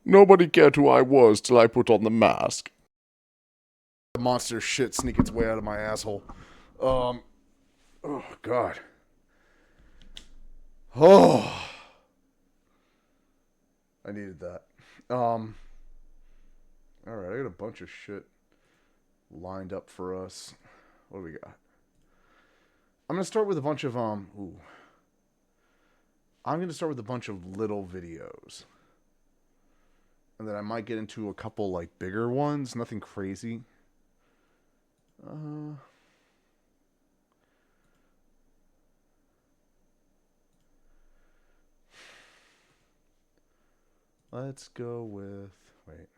Nobody cared who I was till I put on the mask. Monster shit sneak its way out of my asshole. Um, oh God. Oh, I needed that. All right, I got a bunch of shit lined up for us. What do we got? I'm gonna start with a bunch of Ooh. I'm gonna start with a bunch of little videos, and then I might get into a couple like bigger ones. Nothing crazy. Uh, let's go with wait.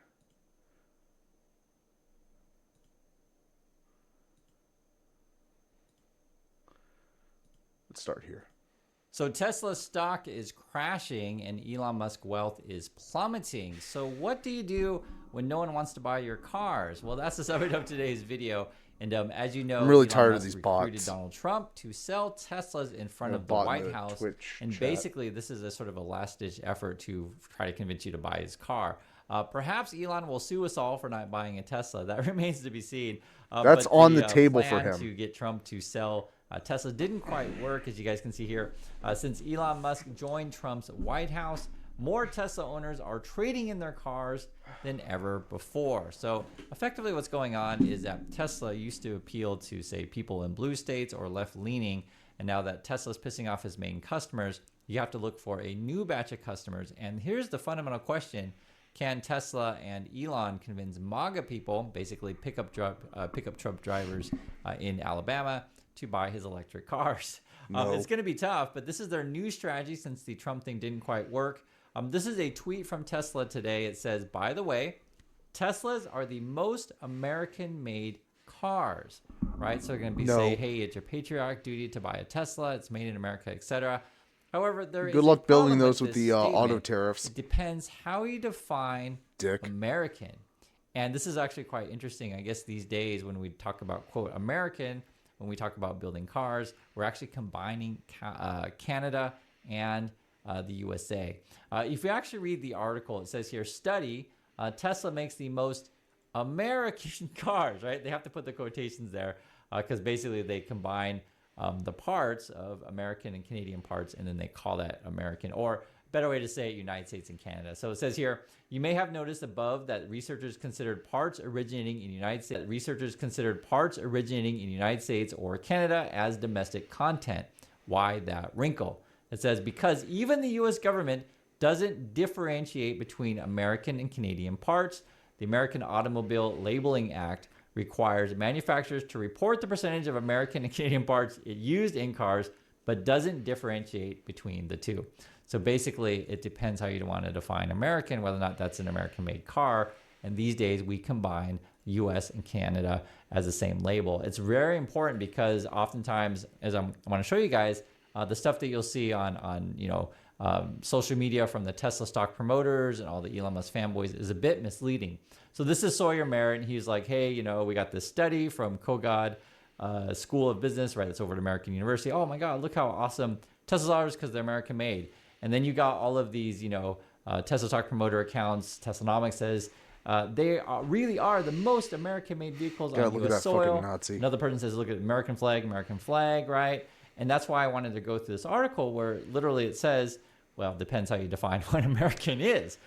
Let's start here. So Tesla stock is crashing and Elon Musk wealth is plummeting. So what do you do when no one wants to buy your cars? Well, that's the subject of today's video. And as you know, I'm really Elon tired of Musk these recruited bots. Donald Trump to sell Teslas in front A of the bot in White the House. Twitch And chat. basically, this is a sort of a last-ditch effort to try to convince you to buy his car. Perhaps Elon will sue us all for not buying a Tesla. That remains to be seen. That's but on the table for plan him. to get Trump to sell Tesla didn't quite work, as you guys can see here. Since Elon Musk joined Trump's White House, more Tesla owners are trading in their cars than ever before. So effectively what's going on is that Tesla used to appeal to, say, people in blue states or left-leaning, and now that Tesla's pissing off his main customers, you have to look for a new batch of customers. And here's the fundamental question. Can Tesla and Elon convince MAGA people, basically pickup truck drivers in Alabama, to buy his electric cars? No. It's going to be tough, but this is their new strategy since the Trump thing didn't quite work. This is a tweet from Tesla today. It says, by the way, Teslas are the most American-made cars, right? So they're going to be say, hey, it's your patriotic duty to buy a Tesla. It's made in America, etc. However, there is Good luck a building problem those with this the auto statement. tariffs. It depends how you define Dick. American. And this is actually quite interesting. I guess these days when we talk about, quote, American, when we talk about building cars, we're actually combining Canada and the USA. If you actually read the article, it says here, study, Tesla makes the most American cars, right? They have to put the quotations there because basically they combine the parts of American and Canadian parts, and then they call that American, or better way to say it, United States and Canada. So it says here, you may have noticed above that researchers considered parts originating in the United States or Canada as domestic content. Why that wrinkle? It says, because even the US government doesn't differentiate between American and Canadian parts. The American Automobile Labeling Act requires manufacturers to report the percentage of American and Canadian parts it used in cars, but doesn't differentiate between the two. So basically, it depends how you want to define American, whether or not that's an American-made car. And these days, we combine US and Canada as the same label. It's very important because oftentimes, as I want to show you guys, the stuff that you'll see on social media from the Tesla stock promoters and all the Elon Musk fanboys is a bit misleading. So this is Sawyer Merritt, and he's like, hey, we got this study from Kogod School of Business, right? It's over at American University. Oh my God, look how awesome Teslas are because they're American made. And then you got all of these, Tesla stock promoter accounts. Teslanomics says they really are the most American-made vehicles on U.S. soil. Another person says, look at American flag, right? And that's why I wanted to go through this article where literally it says, well, it depends how you define what American is.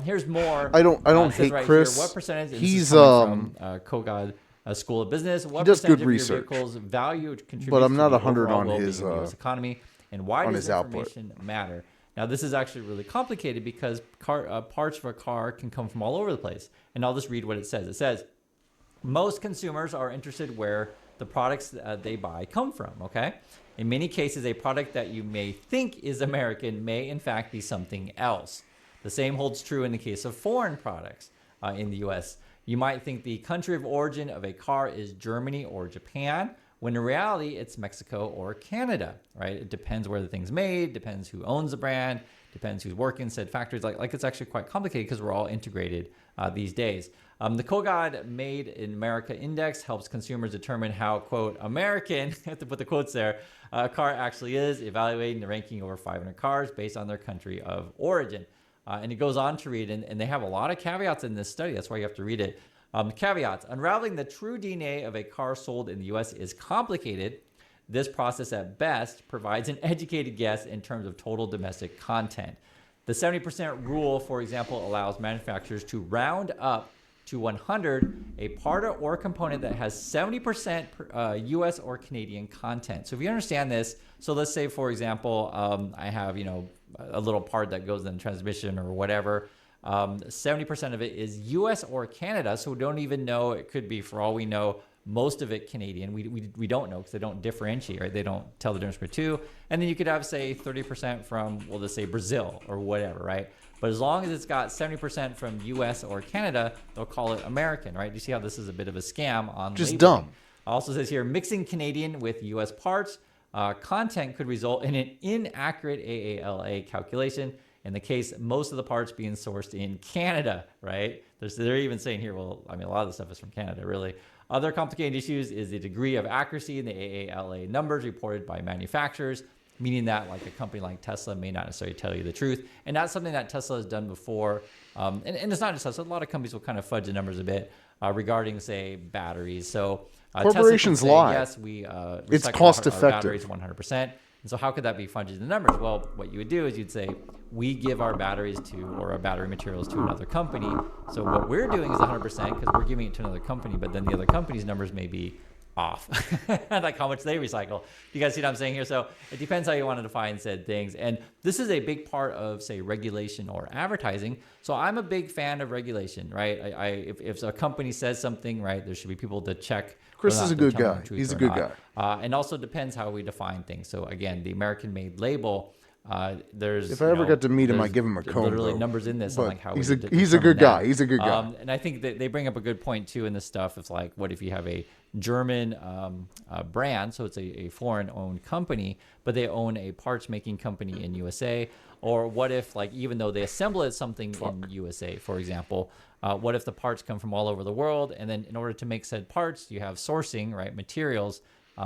Here's more. I don't hate right Chris. Here, what percentage? He's from Kogod School of Business. What he does percentage good of research. your vehicles value contributes but I'm not to the 100 overall on well-being his of the U.S. economy? And why does his information matter? Now, this is actually really complicated because parts of a car can come from all over the place. And I'll just read what it says. It says, most consumers are interested where the products they buy come from, okay? In many cases, a product that you may think is American may in fact be something else. The same holds true in the case of foreign products in the US. You might think the country of origin of a car is Germany or Japan, when in reality, it's Mexico or Canada, right? It depends where the thing's made, depends who owns the brand, depends who's working said factories. Like it's actually quite complicated because we're all integrated these days. The Kogod Made in America Index helps consumers determine how, quote, American, I have to put the quotes there, a car actually is, evaluating the ranking over 500 cars based on their country of origin. And it goes on to read, and they have a lot of caveats in this study. That's why you have to read it. Caveats: unraveling the true DNA of a car sold in the U.S. is complicated. This process at best provides an educated guess in terms of total domestic content. The 70% rule, for example, allows manufacturers to round up to 100 a part or component that has 70% U.S. or Canadian content. So if you understand this, so let's say, for example, I have, a little part that goes in the transmission or whatever. 70% of it is U.S. or Canada, so we don't even know. It could be, for all we know, most of it Canadian. We don't know because they don't differentiate, right? They don't tell the difference between two. And then you could have, say, 30% from, we'll just say Brazil or whatever, right? But as long as it's got 70% from U.S. or Canada, they'll call it American, right? You see how this is a bit of a scam on Just labeling. dumb. Also says here, mixing Canadian with U.S. parts content could result in an inaccurate AALA calculation. In the case, most of the parts being sourced in Canada, right? They're even saying here, well, I mean, a lot of the stuff is from Canada, really. Other complicated issues is the degree of accuracy in the AALA numbers reported by manufacturers, meaning that like a company like Tesla may not necessarily tell you the truth. And that's something that Tesla has done before. And it's not just Tesla. A lot of companies will kind of fudge the numbers a bit regarding, say, batteries. So Corporations Tesla lie. yes, we It's recycle cost our batteries effective. 100%. And so how could that be fudging the numbers? Well, what you would do is you'd say, we give our batteries to, or our battery materials to another company. So what we're doing is 100% because we're giving it to another company, but then the other company's numbers may be off, like how much they recycle. You guys see what I'm saying here? So it depends how you want to define said things. And this is a big part of, say, regulation or advertising. So I'm a big fan of regulation, right? If a company says something, right, there should be people to check. Chris is a good guy. He's a good guy. And also depends how we define things. So again, the American-made label, there's. If I ever got to meet him, I'd give him a comb. Literally though. numbers in this, But on like how he's we a good determine guy. that. He's a good guy. And I think that they bring up a good point too in this stuff. It's like, what if you have a German brand, so it's a foreign-owned company, but they own a parts-making company in USA? Or what if, like, even though they assemble it something in USA, for example, what if the parts come from all over the world, and then in order to make said parts, you have sourcing, right, materials,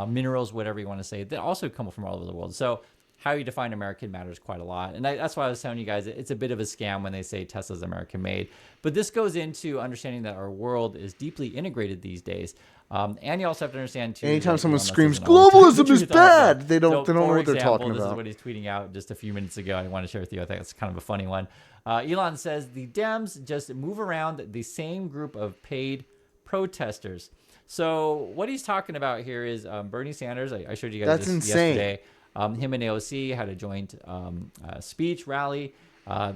minerals, whatever you want to say, that also come from all over the world. So how you define American matters quite a lot. And that's why I was telling you guys, it's a bit of a scam when they say Tesla's American made. But this goes into understanding that our world is deeply integrated these days. And you also have to understand too. Anytime someone Elon Musk screams isn't always telling the globalism is truth on it. bad, they don't know for what they're example, talking This is about. what he's tweeting out just a few minutes ago. I want to share with you. I think that's kind of a funny one. Elon says the Dems just move around the same group of paid protesters. So what he's talking about here is Bernie Sanders. I showed you guys That's this insane. yesterday. Him and AOC had a joint speech rally.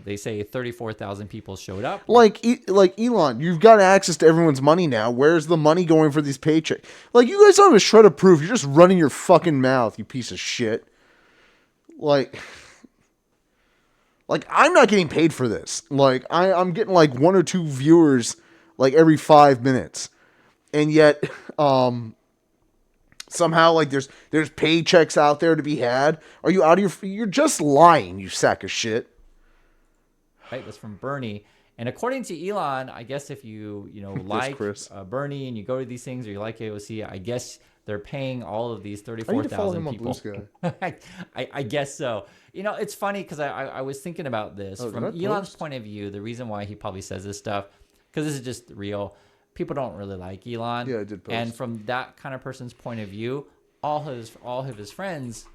They say 34,000 people showed up. Like Elon, you've got access to everyone's money now. Where's the money going for these paychecks? Like, you guys don't have a shred of proof. You're just running your fucking mouth, you piece of shit. Like I'm not getting paid for this. Like, I'm getting like 1 or 2 viewers like every 5 minutes. And yet, somehow, like, there's paychecks out there to be had. Are you out of you're just lying, you sack of shit. Right, that's from Bernie. And according to Elon, I guess if you like Chris. Bernie and you go to these things or you like AOC, I guess they're paying all of these I need to follow 34,000 him on people. Blue Sky. I guess so. It's funny because I was thinking about this Oh, did from I Elon's post? point of view. The reason why he probably says this stuff, because this is just real. People don't really like Elon. Yeah, I did post. And from that kind of person's point of view, all of his friends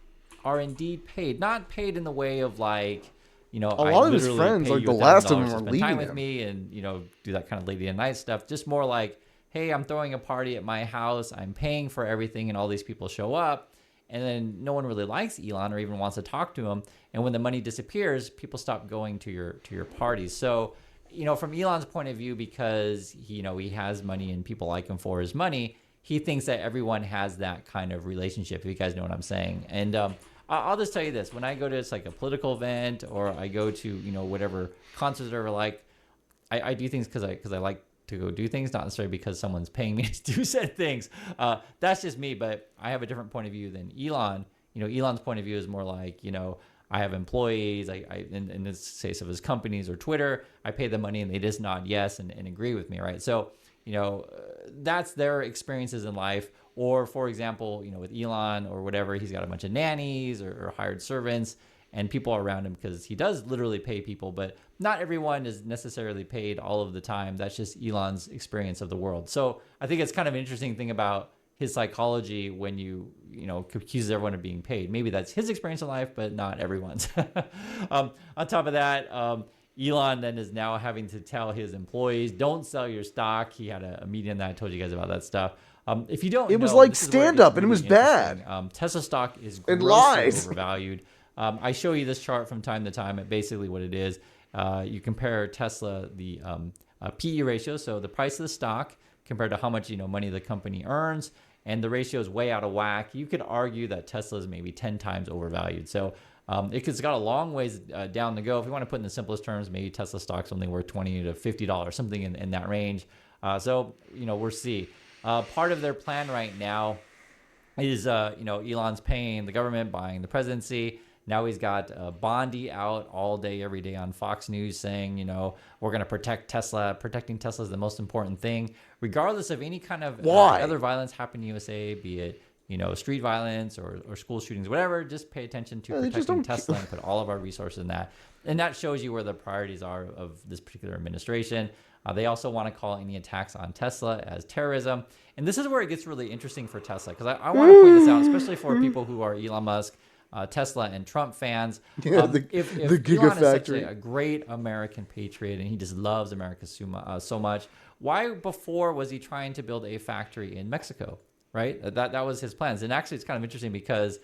are indeed paid. Not paid in the way of like, a lot of his friends, like the last of them, are spend leaving time with him. me and do that kind of lady and night stuff. Just more like, hey, I'm throwing a party at my house. I'm paying for everything, and all these people show up, and then no one really likes Elon or even wants to talk to him. And when the money disappears, people stop going to your parties. So, from Elon's point of view, because he has money and people like him for his money, he thinks that everyone has that kind of relationship. If you guys know what I'm saying, and I'll just tell you this: when I go to like a political event or I go to whatever concerts or like, I do things because I like to go do things, not necessarily because someone's paying me to do said things. That's just me, but I have a different point of view than Elon. Elon's point of view is more like I have employees. I in this case of his companies or Twitter, I pay them money and they just nod yes and agree with me, right? So that's their experiences in life. Or, for example, with Elon or whatever, he's got a bunch of nannies or hired servants, and people around him, because he does literally pay people, but not everyone is necessarily paid all of the time. That's just Elon's experience of the world. So I think it's kind of an interesting thing about his psychology when you accuses everyone of being paid. Maybe that's his experience in life, but not everyone's. On top of that, Elon then is now having to tell his employees, don't sell your stock. He had a meeting that I told you guys about that stuff. If you don't, It was like stand up, and it was bad. Tesla stock is And grossly lies. overvalued. I show you this chart from time to time. Basically, what it is, you compare Tesla, the PE ratio, so the price of the stock compared to how much money the company earns, and the ratio is way out of whack. You could argue that Tesla is maybe 10 times overvalued. So it's got a long ways down to go. If you want to put in the simplest terms, maybe Tesla stock's only worth $20 to $50, something in that range. So we'll see. Part of their plan right now is Elon's paying the government, buying the presidency. Now he's got Bondi out all day, every day on Fox News saying, we're going to protect Tesla. Protecting Tesla is the most important thing, regardless of any kind of other violence happening in the USA, be it, street violence or school shootings, whatever. Just pay attention to protecting Tesla and put all of our resources in that. And that shows you where the priorities are of this particular administration. They also want to call any attacks on Tesla as terrorism. And this is where it gets really interesting for Tesla, because I want to point this out, especially for people who are Elon Musk, Tesla, and Trump fans. Yeah, if the Gigafactory. Elon is such a great American patriot and he just loves America so much, why before was he trying to build a factory in Mexico, right? That was his plans. And actually, it's kind of interesting because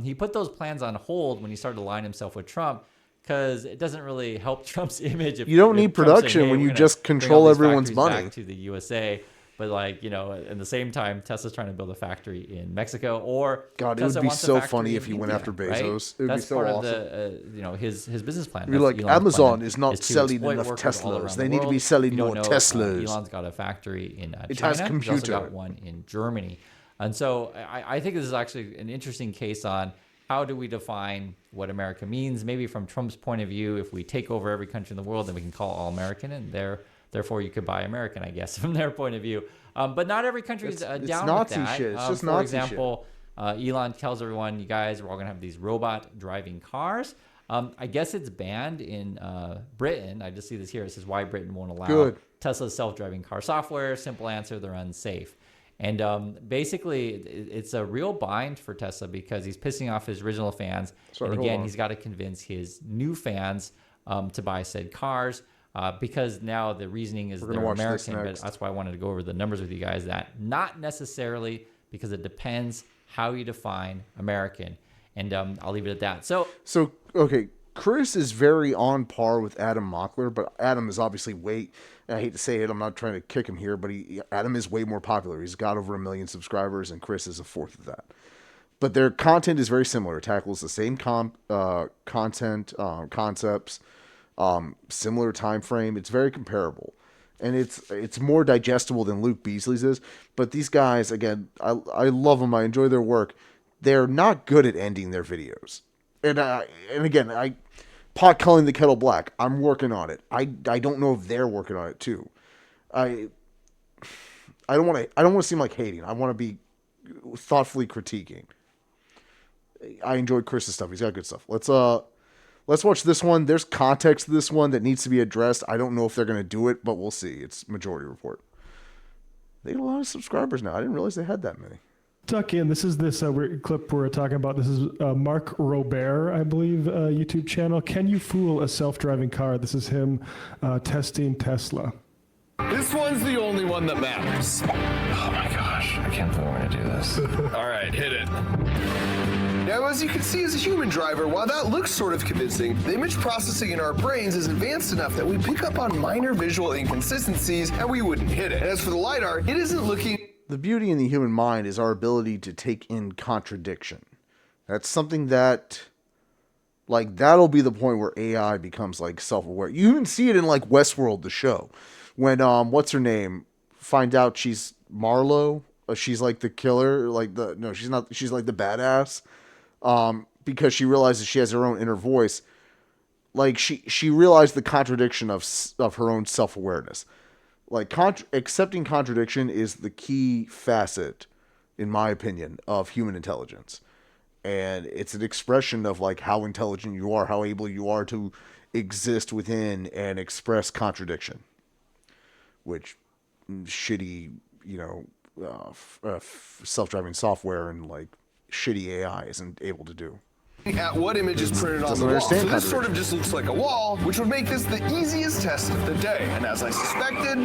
he put those plans on hold when he started to align himself with Trump, because it doesn't really help Trump's image. You don't need production when you just control everyone's money. Back to the USA. But in the same time, Tesla's trying to build a factory in Mexico, or God, it Tesla would be wants a so factory funny if in he went India, after Bezos. Right? It would That's be so part awesome. of the his business plan. You're That's like, Elon's Amazon plan, is not to selling exploit enough workers all Teslas. around They the need to world. be selling You don't more know, Teslas. Elon's got a factory in China. It has He's also computer. got one in Germany. And so I think this is actually an interesting case on how do we define what America means. Maybe from Trump's point of view, if we take over every country in the world, then we can call all American, and therefore you could buy American, I guess, from their point of view. But not every country is down Nazi with that. shit. It's just for Nazi example, Elon tells everyone, you guys, we're all going to have these robot driving cars. I guess it's banned in Britain. I just see this here. It says why Britain won't allow Tesla's self-driving car software. Simple answer, they're unsafe. And basically, it's a real bind for Tesla because he's pissing off his original fans. Sorry, and again, he's got to convince his new fans to buy said cars. Because now the reasoning is they're American, but that's why I wanted to go over the numbers with you guys. That not necessarily, because it depends how you define American, and I'll leave it at that. So okay, Chris is very on par with Adam Mockler, but Adam is obviously and I hate to say it, I'm not trying to kick him here, but Adam is way more popular. He's got over 1 million subscribers, and Chris is a fourth of that. But their content is very similar. It tackles the same content, concepts. Similar time frame. It's very comparable, and it's more digestible than Luke Beasley's is. But these guys, again, I love them. I enjoy their work. They're not good at ending their videos, and again, pot calling the kettle black. I'm working on it. I don't know if they're working on it too. I don't want to seem like hating. I want to be thoughtfully critiquing. I enjoy Chris's stuff. He's got good stuff. Let's watch this one. There's context to this one that needs to be addressed. I don't know if they're going to do it, but we'll see. It's Majority Report. They have a lot of subscribers now. I didn't realize they had that many. Tuck in. This is this clip we're talking about. This is Mark Robert, I believe, YouTube channel. Can you fool a self-driving car? This is him testing Tesla. This one's the only one that matters. Oh my gosh, I can't believe we're going to do this. All right, hit it. Now, as you can see as a human driver, while that looks sort of convincing, the image processing in our brains is advanced enough that we pick up on minor visual inconsistencies and we wouldn't hit it. And as for the LiDAR, it isn't looking... The beauty in the human mind is our ability to take in contradiction. That's something that, that'll be the point where AI becomes, self-aware. You even see it in, Westworld, the show. When, what's her name, find out she's Marlo, she's, the killer, no, she's not, she's, the badass. Because she realizes she has her own inner voice. She realized the contradiction of her own self-awareness. Accepting contradiction is the key facet, in my opinion, of human intelligence. and it's an expression of like how intelligent you are, how able you are to exist within and express contradiction, which shitty, self-driving software and like shitty AI isn't able to do. At what image is printed on the wall. So this sort of just looks like a wall, which would make this the easiest test of the day. And as I suspected,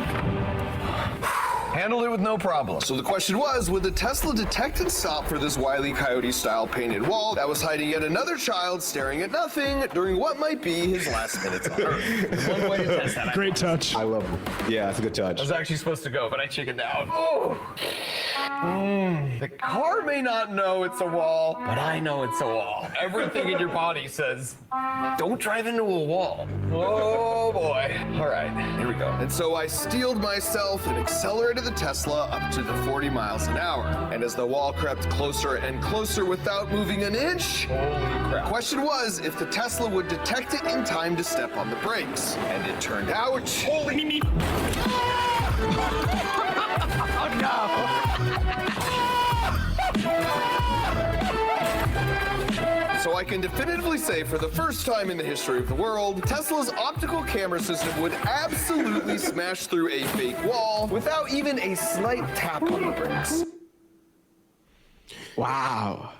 handled it with no problem. So the question was, would the Tesla detect and stop for this Wile E. Coyote-style painted wall that was hiding yet another child staring at nothing during what might be his last minutes on Earth? One way to test that. Great touch. I love it. Yeah, that's a good touch. I was actually supposed to go, but I chickened out. Oh. The car may not know it's a wall, But I know it's a wall. Everything in your body says, don't drive into a wall. Oh boy. All right, here we go. and so I steeled myself and accelerated the Tesla up to the 40 miles an hour. And as the wall crept closer and closer without moving an inch, Holy crap. question was if the Tesla would detect it in time to step on the brakes. And it turned out... Holy... So I can definitively say, for the first time in the history of the world, Tesla's optical camera system would absolutely smash through a fake wall without even a slight tap on the brakes. Wow.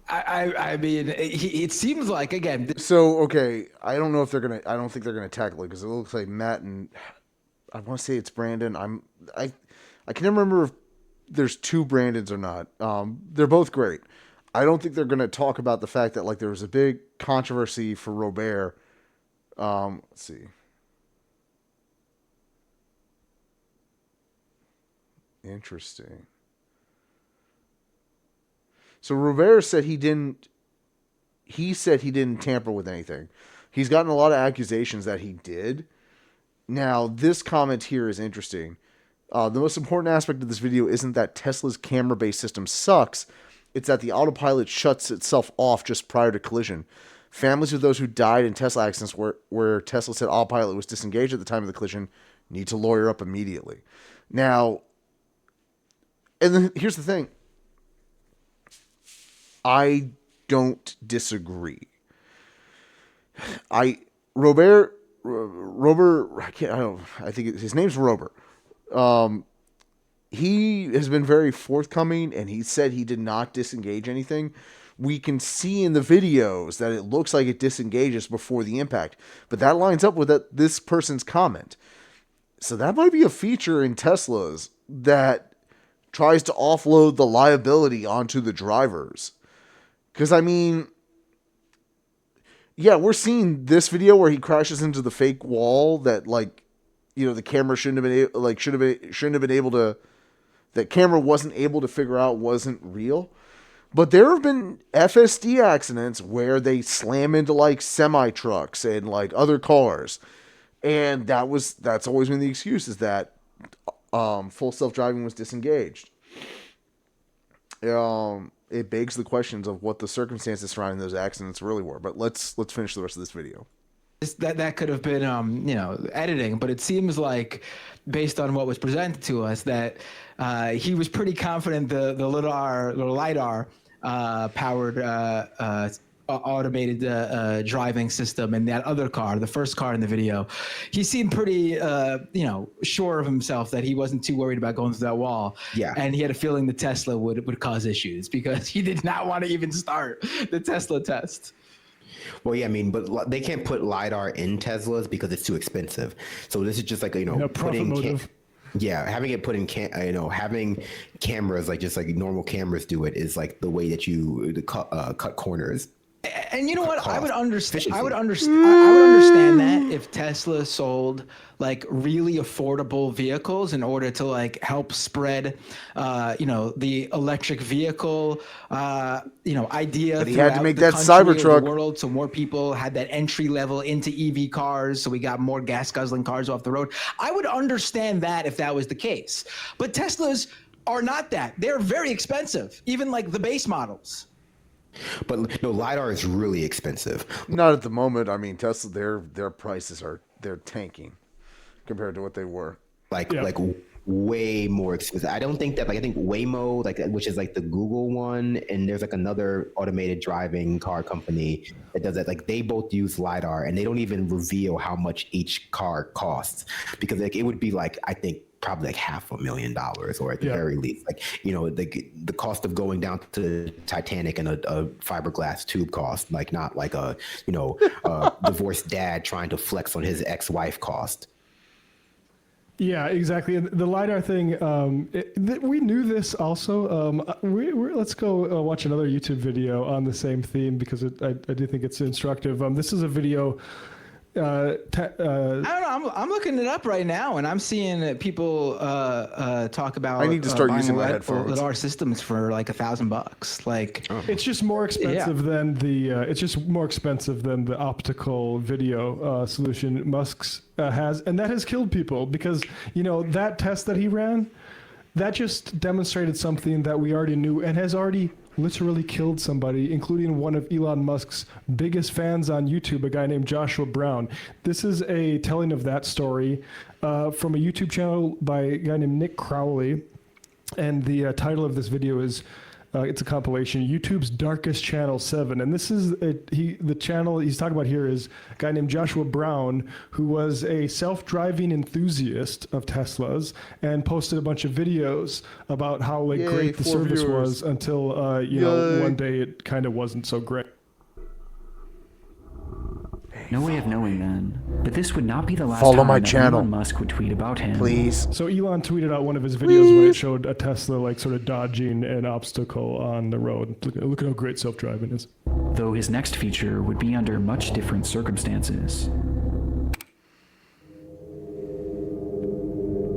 I mean, it seems like, again, So, okay, I don't think they're gonna tackle it because it looks like Matt and I want to say it's Brandon. I can never remember if there's two Brandons or not. They're both great. I don't think they're gonna talk about the fact that like there was a big controversy for Robert. Let's see. Interesting. So Robert said he didn't tamper with anything. He's gotten a lot of accusations that he did. Now, this comment here is interesting. The most important aspect of this video isn't that Tesla's camera-based system sucks. It's that the autopilot shuts itself off just prior to collision. Families of those who died in Tesla accidents where Tesla said autopilot was disengaged at the time of the collision need to lawyer up immediately. Now, and then here's the thing. I don't disagree. Robert, I think his name's Robert. He has been very forthcoming, and he said he did not disengage anything. We can see in the videos that it looks like it disengages before the impact, but that lines up with this person's comment. So that might be a feature in Teslas that tries to offload the liability onto the drivers. Because, I mean, yeah, we're seeing this video where he crashes into the fake wall that, like, the camera shouldn't have been able to, that camera wasn't able to figure out wasn't real. But there have been FSD accidents where they slam into, like, semi-trucks and, like, other cars. And that's always been the excuse, is that full self-driving was disengaged. It begs the questions of what the circumstances surrounding those accidents really were. But let's finish the rest of this video. that could have been editing, but it seems like, based on what was presented to us, that he was pretty confident the lidar powered automated driving system in that other car, the first car in the video, he seemed pretty sure of himself that he wasn't too worried about going through that wall. Yeah. And he had a feeling the Tesla would cause issues because he did not want to even start the Tesla test. Well, yeah, I mean, but they can't put LiDAR in Teslas because it's too expensive. So this is just like, profit motive. Having it put in, having cameras, like just like normal cameras do it, is like the way that you cut corners. And you know what? I would understand. Efficiency. I would understand that if Tesla sold like really affordable vehicles in order to like help spread, the electric vehicle, idea. But he had to make throughout that the country or Cybertruck. the world, so more people had that entry level into EV cars. So we got more gas guzzling cars off the road. I would understand that if that was the case. But Teslas are not that. They're very expensive, even like the base models. But no, LiDAR is really expensive. Not at the moment. I mean, Tesla, their prices they're tanking compared to what they were. Like way more expensive. I don't think that, like, I think Waymo, like, which is like the Google one, and there's like another automated driving car company that does that. Like, they both use LiDAR, and they don't even reveal how much each car costs, because like it would be like, I think probably like $500,000, or at the very least, like, you know, the cost of going down to the Titanic and a fiberglass tube cost, like, not like a, you know, divorced dad trying to flex on his ex-wife cost. Yeah, exactly. And the LiDAR thing, we knew this also. Let's go watch another YouTube video on the same theme, because I do think it's instructive. This is a video. I don't know. I'm looking it up right now, and I'm seeing people talk about. I need to start using my buying headphones. LiDAR systems for like $1,000. Like, it's just more expensive than the. It's just more expensive than the optical video solution Musk's has, and that has killed people, because, you know, that test that he ran, that just demonstrated something that we already knew and has already literally killed somebody, including one of Elon Musk's biggest fans on YouTube, a guy named Joshua Brown. This is a telling of that story from a YouTube channel by a guy named Nick Crowley. And the title of this video is, it's a compilation, YouTube's Darkest Channel 7. And this is, the channel he's talking about here is a guy named Joshua Brown, who was a self-driving enthusiast of Teslas and posted a bunch of videos about how great the service was, until, you know, one day it kind of wasn't so great. No way of knowing then, but this would not be the last Follow time my that channel. Elon Musk would tweet about him. Please. So Elon tweeted out one of his videos where it showed a Tesla like sort of dodging an obstacle on the road. Look at how great self-driving is. Though his next feature would be under much different circumstances.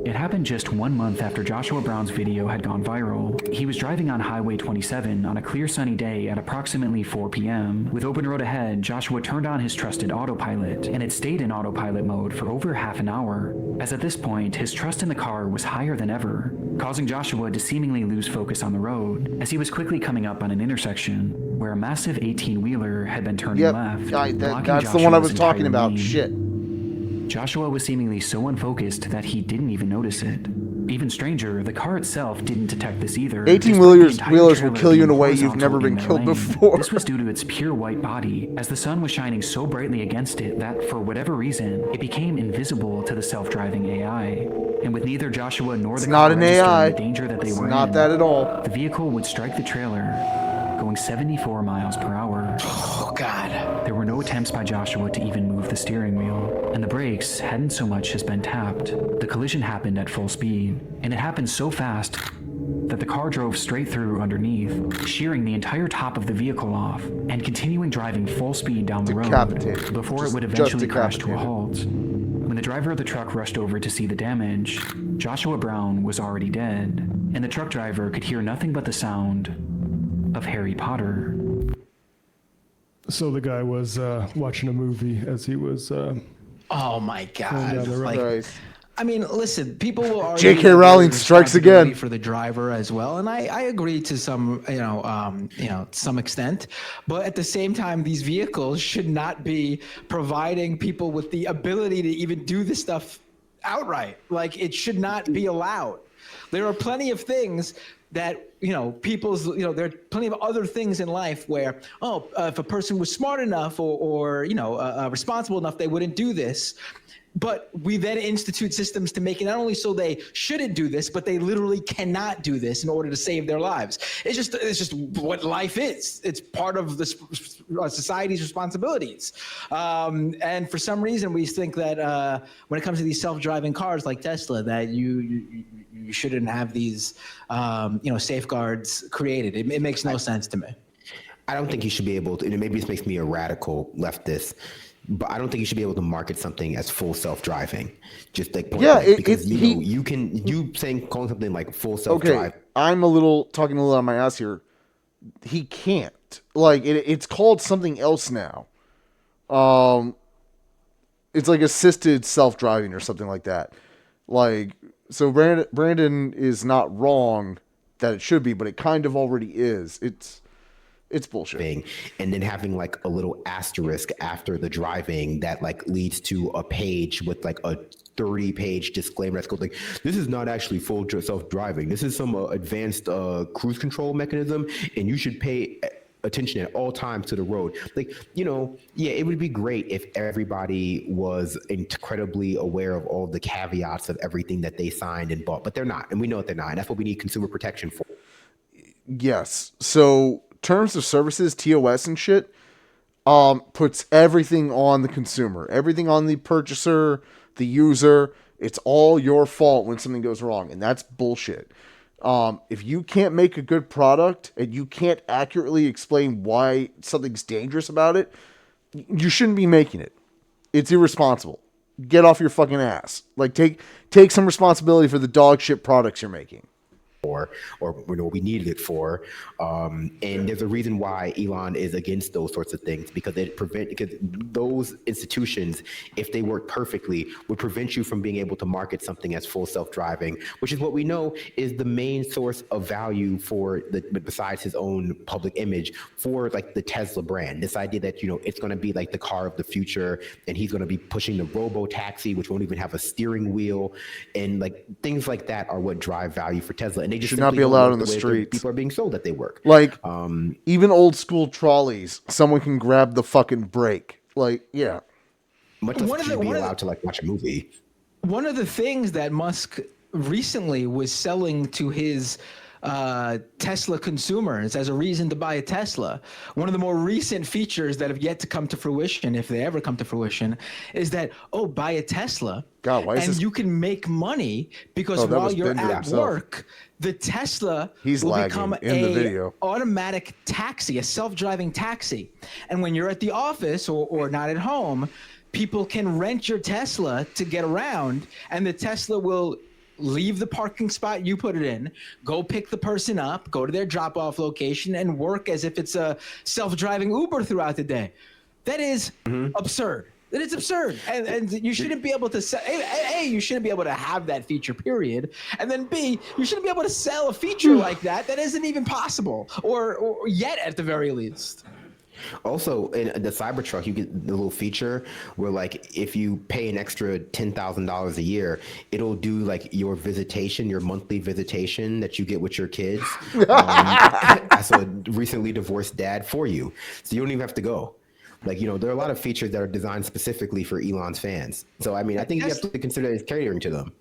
It happened just 1 month after Joshua Brown's video had gone viral. He was driving on Highway 27 on a clear sunny day at approximately 4 p.m. With open road ahead, Joshua turned on his trusted autopilot, and it stayed in autopilot mode for over half an hour, as at this point, his trust in the car was higher than ever, causing Joshua to seemingly lose focus on the road, as he was quickly coming up on an intersection where a massive 18-wheeler had been turning left, blocking that's the one I was Joshua's talking entire about. lane. Shit. Joshua was seemingly so unfocused that he didn't even notice it. Even stranger, the car itself didn't detect this either. 18-wheelers will kill you in a way you've never been killed before. This was due to its pure white body, as the sun was shining so brightly against it that, for whatever reason, it became invisible to the self-driving AI. And with neither Joshua nor the car registering the danger that they were in, not that at all. the vehicle would strike the trailer, going 74 miles per hour. Oh, God. There were no attempts by Joshua to even move the steering wheel, and the brakes hadn't so much as been tapped. The collision happened at full speed, and it happened so fast that the car drove straight through underneath, shearing the entire top of the vehicle off, and continuing driving full speed down the road before it would eventually crash to a halt. When the driver of the truck rushed over to see the damage, Joshua Brown was already dead, and the truck driver could hear nothing but the sound of Harry Potter. So the guy was watching a movie as he was. Oh my God! Like, I mean, listen, people will argue J.K. Rowling strikes again for the driver as well, and I agree to some, some extent. But at the same time, these vehicles should not be providing people with the ability to even do this stuff outright. Like, it should not be allowed. There are plenty of things that, there are plenty of other things in life where, if a person was smart enough or responsible enough, they wouldn't do this. But we then institute systems to make it not only so they shouldn't do this, but they literally cannot do this in order to save their lives. It's just what life is. It's part of the society's responsibilities. And for some reason, we think that when it comes to these self-driving cars like Tesla, that you shouldn't have these safeguards created. It makes no sense to me. I don't think you should be able to. Maybe this makes me a radical leftist, but I don't think you should be able to market something as full self-driving. Just like because calling something like full self-drive. Okay, I'm talking a little on my ass here. He can't. Like, it's called something else now. It's like assisted self-driving or something like that. Like, so Brandon is not wrong that it should be, but it kind of already is. It's bullshit. And then having like a little asterisk after the driving that like leads to a page with like a 30-page disclaimer that's like, this is not actually full self-driving. This is some advanced cruise control mechanism, and you should pay attention at all times to the road. Like, you know, yeah, it would be great if everybody was incredibly aware of all the caveats of everything that they signed and bought, but they're not, and we know that they're not, and that's what we need consumer protection for. Yes. So terms of services, TOS and shit, puts everything on the consumer, everything on the purchaser, the user. It's all your fault when something goes wrong, and that's bullshit. If you can't make a good product and you can't accurately explain why something's dangerous about it, you shouldn't be making it. It's irresponsible. Get off your fucking ass. Like, take some responsibility for the dog shit products you're making. Or you know, we needed it for, and there's a reason why Elon is against those sorts of things, because those institutions, if they work perfectly, would prevent you from being able to market something as full self-driving, which is what we know is the main source of value for besides his own public image, for like the Tesla brand. This idea that, you know, it's going to be like the car of the future, and he's going to be pushing the robo-taxi, which won't even have a steering wheel, and like things like that are what drive value for Tesla. And they just should not be allowed on the way streets. People are being sold that they work. Like, even old school trolleys, someone can grab the fucking brake. Like, yeah. Much less should be allowed to like watch a movie. One of the things that Musk recently was selling to his Tesla consumers as a reason to buy a Tesla, one of the more recent features that have yet to come to fruition, if they ever come to fruition, is that, buy a Tesla. God, why is and this... you can make money because while you're at work, the Tesla will become an automatic taxi, a self-driving taxi. And when you're at the office or not at home, people can rent your Tesla to get around, and the Tesla will leave the parking spot you put it in, go pick the person up, go to their drop-off location, and work as if it's a self-driving Uber throughout the day. That is absurd. That is absurd. And you shouldn't be able to sell, A, you shouldn't be able to have that feature, period. And then B, you shouldn't be able to sell a feature like that isn't even possible, or yet at the very least. Also, in the Cybertruck, you get the little feature where, like, if you pay an extra $10,000 a year, it'll do like your visitation, your monthly visitation that you get with your kids as a recently divorced dad for you. So you don't even have to go. Like, you know, there are a lot of features that are designed specifically for Elon's fans. So, I mean, I think you have to consider it as catering to them.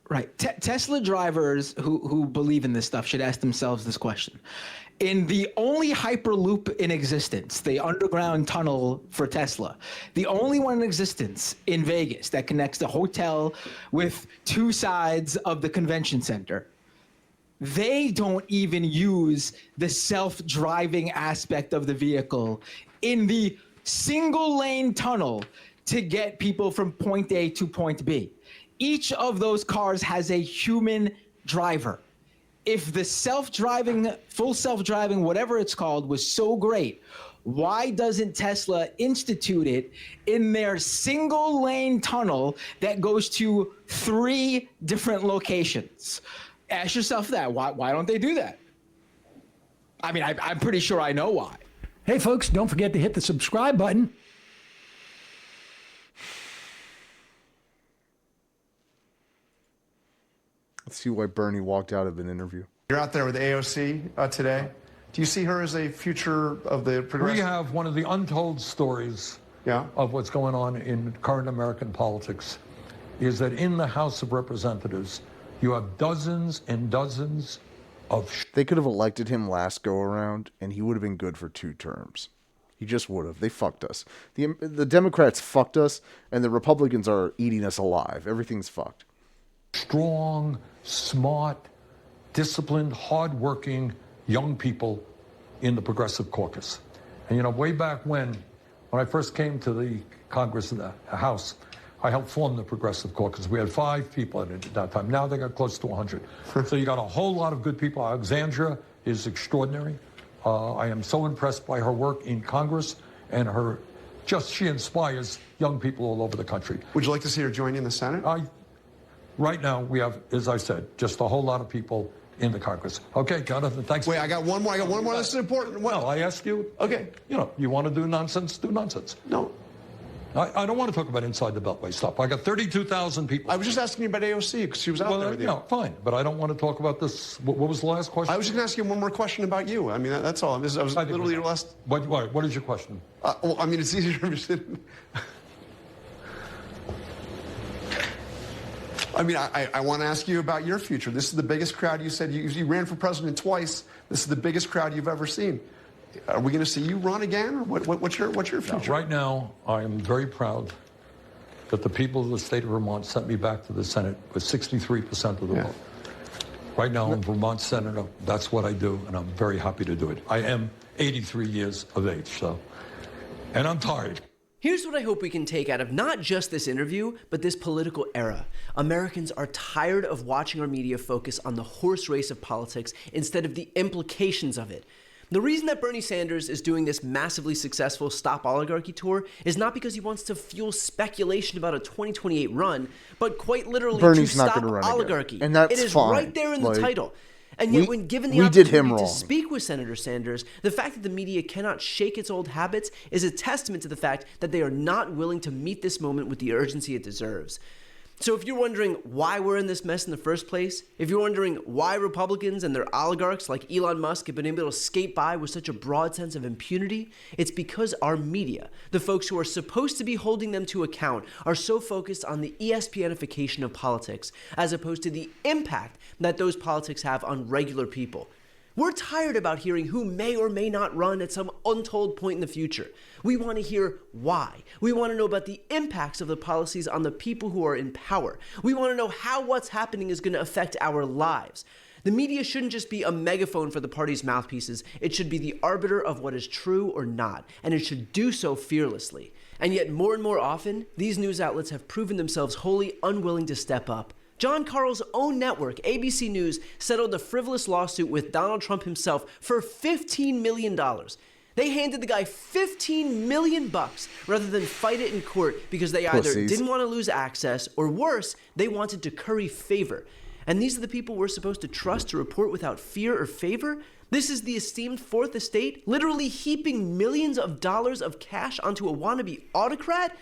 Right. Tesla drivers who believe in this stuff should ask themselves this question. In the only Hyperloop in existence, the underground tunnel for Tesla, the only one in existence in Vegas that connects the hotel with two sides of the convention center, they don't even use the self-driving aspect of the vehicle in the single lane tunnel to get people from point A to point B. Each of those cars has a human driver. If the self-driving, full self-driving, whatever it's called, was so great, why doesn't Tesla institute it in their single lane tunnel that goes to 3 different locations? Ask yourself that. Why don't they do that? I mean, I'm pretty sure I know why. Hey, folks, don't forget to hit the subscribe button. Let's see why Bernie walked out of an interview. You're out there with AOC today. Do you see her as a future of the progressive? We have one of the untold stories of what's going on in current American politics, is that in the House of Representatives, you have dozens and dozens of... They could have elected him last go around, and he would have been good for 2 terms. He just would have. They fucked us. The Democrats fucked us, and the Republicans are eating us alive. Everything's fucked. Strong, smart, disciplined, hardworking young people in the Progressive Caucus. And, you know, way back when I first came to the Congress and the House, I helped form the Progressive Caucus. We had 5 people at that time. Now they got close to 100. So you got a whole lot of good people. Alexandra is extraordinary. I am so impressed by her work in Congress, and she inspires young people all over the country. Would you like to see her join in the Senate? Right now, we have, as I said, just a whole lot of people in the Congress. Okay, Jonathan, thanks. Wait, I got one more. This is important. Well, I asked you. Okay. You know, you want to do nonsense, do nonsense. No. I don't want to talk about inside the Beltway stuff. I got 32,000 people. I was just asking you about AOC because she was out there with you. No, fine, but I don't want to talk about this. What was the last question? I was just going to ask you one more question about you. I mean, that's all. I was literally your last. What is your question? Well, I mean, it's easier to. I mean, I want to ask you about your future. This is the biggest crowd. You said you ran for president twice. This is the biggest crowd you've ever seen. Are we going to see you run again, or what's your future? No, right now, I am very proud that the people of the state of Vermont sent me back to the Senate with 63% of the vote. Right now, I'm Vermont Senator. That's what I do, and I'm very happy to do it. I am 83 years of age, and I'm tired. Here's what I hope we can take out of not just this interview, but this political era. Americans are tired of watching our media focus on the horse race of politics instead of the implications of it. The reason that Bernie Sanders is doing this massively successful Stop Oligarchy tour is not because he wants to fuel speculation about a 2028 run, but quite literally Bernie's to not stop gonna run oligarchy. again. And that's it is fine. right there in the Like, title. And yet, when given the we did him opportunity to wrong. speak with Senator Sanders, the fact that the media cannot shake its old habits is a testament to the fact that they are not willing to meet this moment with the urgency it deserves. So if you're wondering why we're in this mess in the first place, if you're wondering why Republicans and their oligarchs like Elon Musk have been able to skate by with such a broad sense of impunity, it's because our media, the folks who are supposed to be holding them to account, are so focused on the ESPNification of politics, as opposed to the impact that those politics have on regular people. We're tired about hearing who may or may not run at some untold point in the future. We want to hear why. We want to know about the impacts of the policies on the people who are in power. We want to know how what's happening is going to affect our lives. The media shouldn't just be a megaphone for the party's mouthpieces. It should be the arbiter of what is true or not, and it should do so fearlessly. And yet more and more often, these news outlets have proven themselves wholly unwilling to step up. John Carl's own network, ABC News, settled a frivolous lawsuit with Donald Trump himself for $15 million. They handed the guy $15 million rather than fight it in court because they either didn't want to lose access or worse, they wanted to curry favor. And these are the people we're supposed to trust to report without fear or favor? This is the esteemed Fourth Estate literally heaping millions of dollars of cash onto a wannabe autocrat?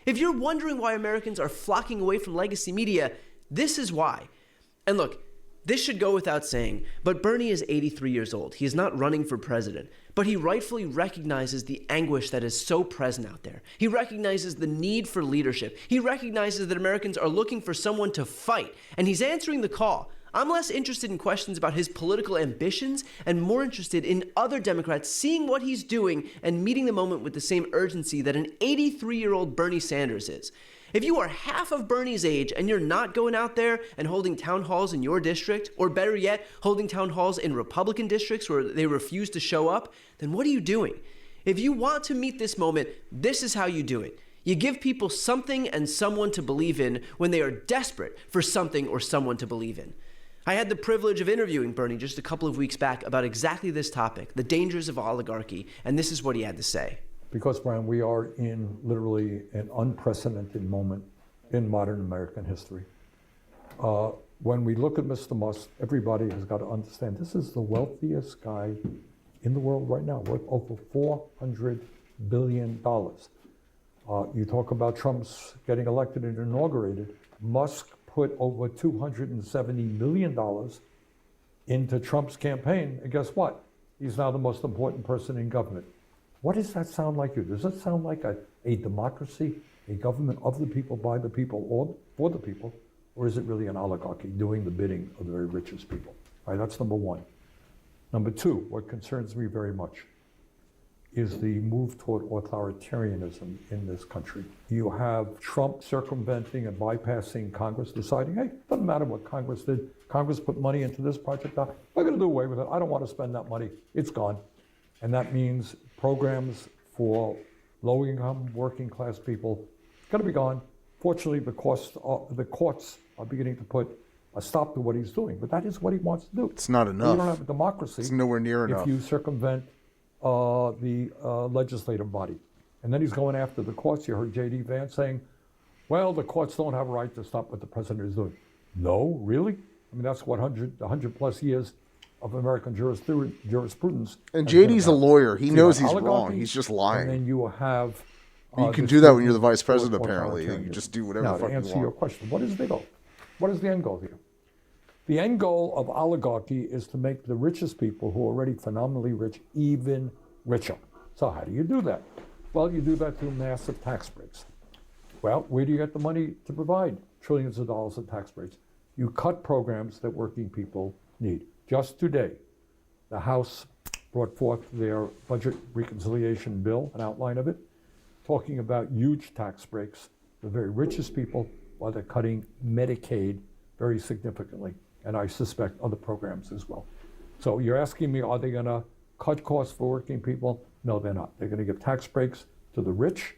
If you're wondering why Americans are flocking away from legacy media, this is why. And look, this should go without saying, but Bernie is 83 years old. He is not running for president, but he rightfully recognizes the anguish that is so present out there. He recognizes the need for leadership. He recognizes that Americans are looking for someone to fight, and he's answering the call. I'm less interested in questions about his political ambitions and more interested in other Democrats seeing what he's doing and meeting the moment with the same urgency that an 83-year-old Bernie Sanders is. If you are half of Bernie's age and you're not going out there and holding town halls in your district, or better yet, holding town halls in Republican districts where they refuse to show up, then what are you doing? If you want to meet this moment, this is how you do it. You give people something and someone to believe in when they are desperate for something or someone to believe in. I had the privilege of interviewing Bernie just a couple of weeks back about exactly this topic, the dangers of oligarchy, and this is what he had to say. Because, Brian, we are in literally an unprecedented moment in modern American history. When we look at Mr. Musk, everybody has got to understand this is the wealthiest guy in the world right now, worth over $400 billion. You talk about Trump's getting elected and inaugurated. Musk put over $270 million into Trump's campaign, and guess what? He's now the most important person in government. What does that sound like you? Does that sound like a democracy, a government of the people, by the people, or for the people? Or is it really an oligarchy doing the bidding of the very richest people? All right, that's number one. Number two, what concerns me very much is the move toward authoritarianism in this country. You have Trump circumventing and bypassing Congress, deciding, hey, doesn't matter what Congress did. Congress put money into this project. I'm going to do away with it. I don't want to spend that money. It's gone. And that means programs for low-income, working-class people going to be gone. Fortunately, the courts are beginning to put a stop to what he's doing, but that is what he wants to do. It's not enough. You don't have a democracy. It's nowhere near enough. If you circumvent the legislative body. And then he's going after the courts. You heard J.D. Vance saying, well, the courts don't have a right to stop what the president is doing. No, really? I mean, that's what 100 plus years of American jurisprudence. And JD's a lawyer. He knows he's wrong. He's just lying. And then you have You can this do that when movement you're the vice towards president, apparently. You totalitarianism. just do whatever Now, the fuck to you answer want. your question, what is the goal? What is the end goal here? The end goal of oligarchy is to make the richest people who are already phenomenally rich even richer. So how do you do that? Well, you do that through massive tax breaks. Well, where do you get the money to provide trillions of dollars in tax breaks? You cut programs that working people need. Just today, the House brought forth their budget reconciliation bill, an outline of it, talking about huge tax breaks for the very richest people while they're cutting Medicaid very significantly, and I suspect other programs as well. So you're asking me, are they going to cut costs for working people? No, they're not. They're going to give tax breaks to the rich,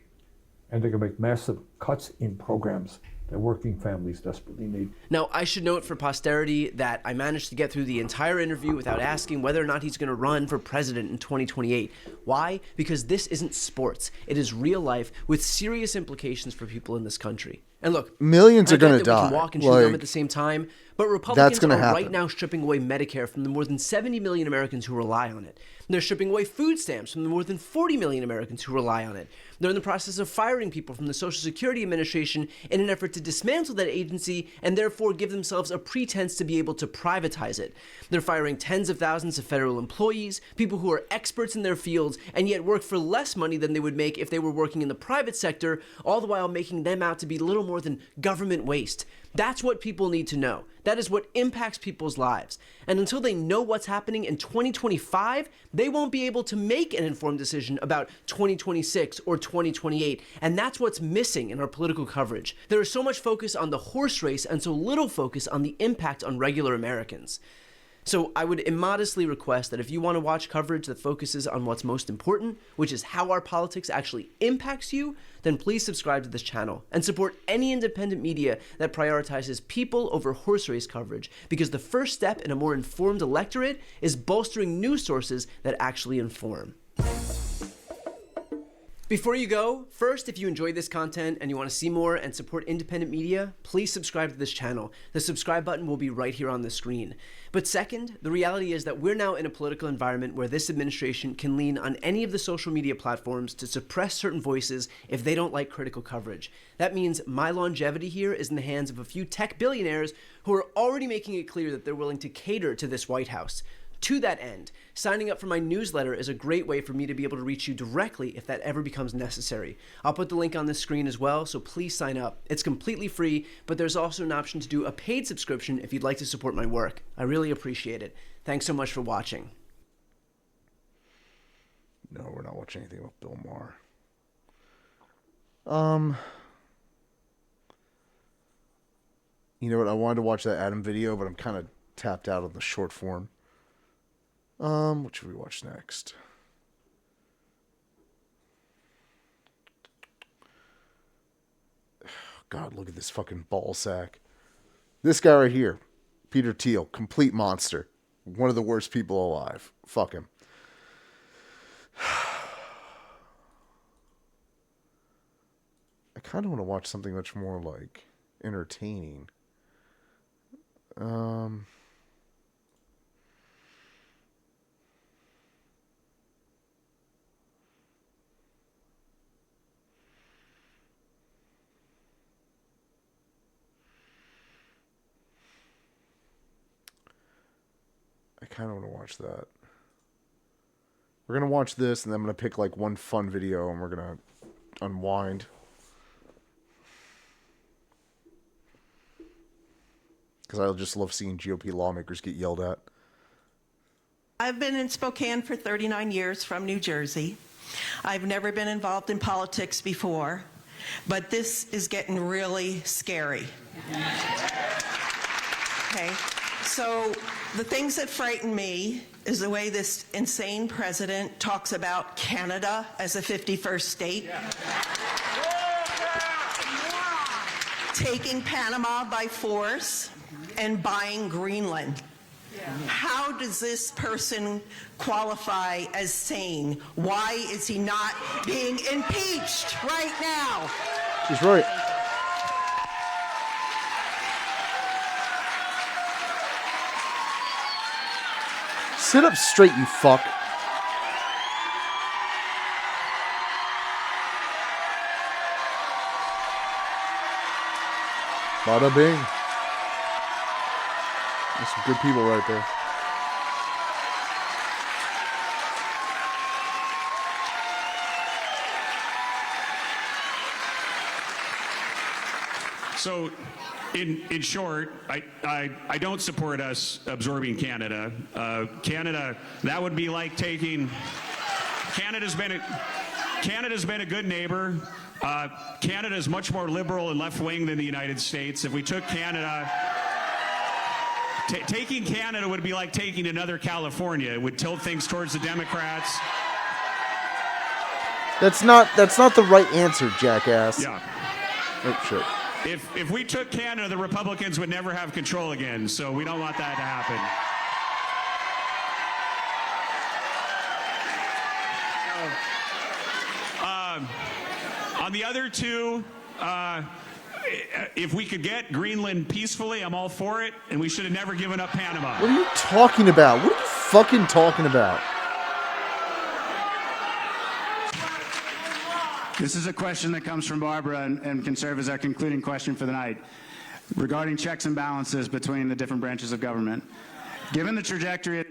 and they're going to make massive cuts in programs that working families desperately need. Now, I should note for posterity that I managed to get through the entire interview without asking whether or not he's going to run for president in 2028. Why? Because this isn't sports. It is real life with serious implications for people in this country. And look, millions I are going get to that we die. can walk and chew gum at the same time, but Republicans gonna are happen. right now stripping away Medicare from the more than 70 million Americans who rely on it. They're stripping away food stamps from the more than 40 million Americans who rely on it. They're in the process of firing people from the Social Security Administration in an effort to dismantle that agency and therefore give themselves a pretense to be able to privatize it. They're firing tens of thousands of federal employees, people who are experts in their fields and yet work for less money than they would make if they were working in the private sector, all the while making them out to be little more than government waste. That's what people need to know. That is what impacts people's lives. And until they know what's happening in 2025, they won't be able to make an informed decision about 2026 or 2028. And that's what's missing in our political coverage. There is so much focus on the horse race and so little focus on the impact on regular Americans. So I would immodestly request that if you want to watch coverage that focuses on what's most important, which is how our politics actually impacts you, then please subscribe to this channel and support any independent media that prioritizes people over horse race coverage, because the first step in a more informed electorate is bolstering news sources that actually inform. Before you go, first, if you enjoyed this content and you want to see more and support independent media, please subscribe to this channel. The subscribe button will be right here on the screen. But second, the reality is that we're now in a political environment where this administration can lean on any of the social media platforms to suppress certain voices if they don't like critical coverage. That means my longevity here is in the hands of a few tech billionaires who are already making it clear that they're willing to cater to this White House. To that end, signing up for my newsletter is a great way for me to be able to reach you directly if that ever becomes necessary. I'll put the link on the screen as well, so please sign up. It's completely free, but there's also an option to do a paid subscription if you'd like to support my work. I really appreciate it. Thanks so much for watching. No, we're not watching anything about Bill Maher. You know what? I wanted to watch that Adam video, but I'm kind of tapped out on the short form. What should we watch next? God, look at this fucking ball sack. This guy right here, Peter Thiel, complete monster. One of the worst people alive. Fuck him. I kind of want to watch something much more like entertaining. I kind of want to watch that. We're going to watch this, and then I'm going to pick like one fun video, and we're going to unwind. Because I just love seeing GOP lawmakers get yelled at. I've been in Spokane for 39 years from New Jersey. I've never been involved in politics before, but this is getting really scary. Okay, so the things that frighten me is the way this insane president talks about Canada as a 51st state. Taking Panama by force and buying Greenland. How does this person qualify as sane? Why is he not being impeached right now? He's right. Sit up straight, you fuck. Bada bing. There's some good people right there. So, in short, I don't support us absorbing Canada. Canada, that would be like taking. Canada's been a good neighbor. Canada is much more liberal and left wing than the United States. If we took Canada, taking Canada would be like taking another California. It would tilt things towards the Democrats. That's not the right answer, jackass. Yeah. Oh shit. If we took Canada, the Republicans would never have control again, so we don't want that to happen. On the other two, if we could get Greenland peacefully, I'm all for it, and we should have never given up Panama. What are you talking about? What are you fucking talking about? This is a question that comes from Barbara and can serve as our concluding question for the night regarding checks and balances between the different branches of government. Given the trajectory of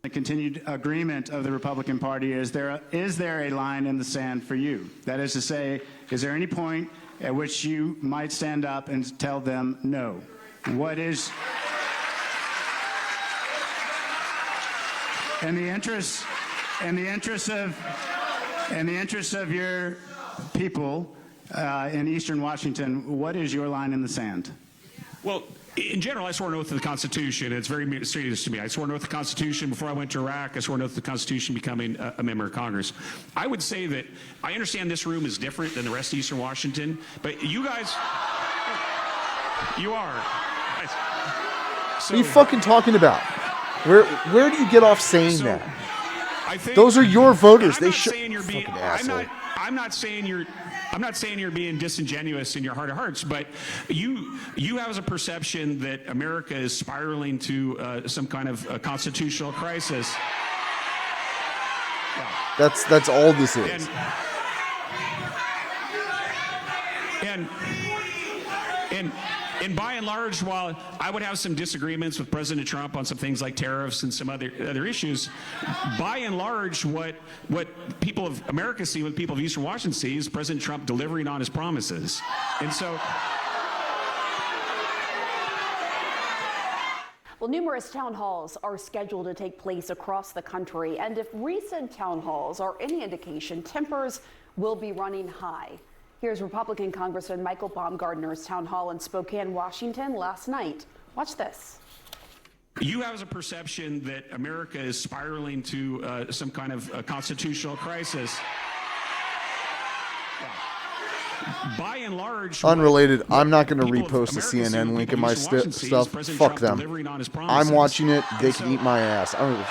the continued agreement of the Republican Party, is there a line in the sand for you? That is to say, is there any point at which you might stand up and tell them no? What is... In the interest of your people in Eastern Washington, what is your line in the sand? Well, in general, I swore an oath to the Constitution. It's very serious to me. I swore an oath to the Constitution before I went to Iraq. I swore an oath to the Constitution becoming a member of Congress. I would say that I understand this room is different than the rest of Eastern Washington, but you guys, you are. What are you fucking talking about? Where do you get off saying that? I think, those are your voters. They should. I'm not saying you're being disingenuous in your heart of hearts, but you have a perception that America is spiraling to some kind of constitutional crisis. That's all this is. And by and large, while I would have some disagreements with President Trump on some things like tariffs and some other issues, by and large, what people of America see, what people of Eastern Washington see, is President Trump delivering on his promises. And so... Well, numerous town halls are scheduled to take place across the country, and if recent town halls are any indication, tempers will be running high. Here's Republican Congressman Michael Baumgardner's town hall in Spokane, Washington last night. Watch this. You have a perception that America is spiraling to some kind of constitutional crisis. By and large, unrelated. I'm not going to repost the CNN link in my stuff. Fuck them. I'm watching it. They can eat my ass. I'm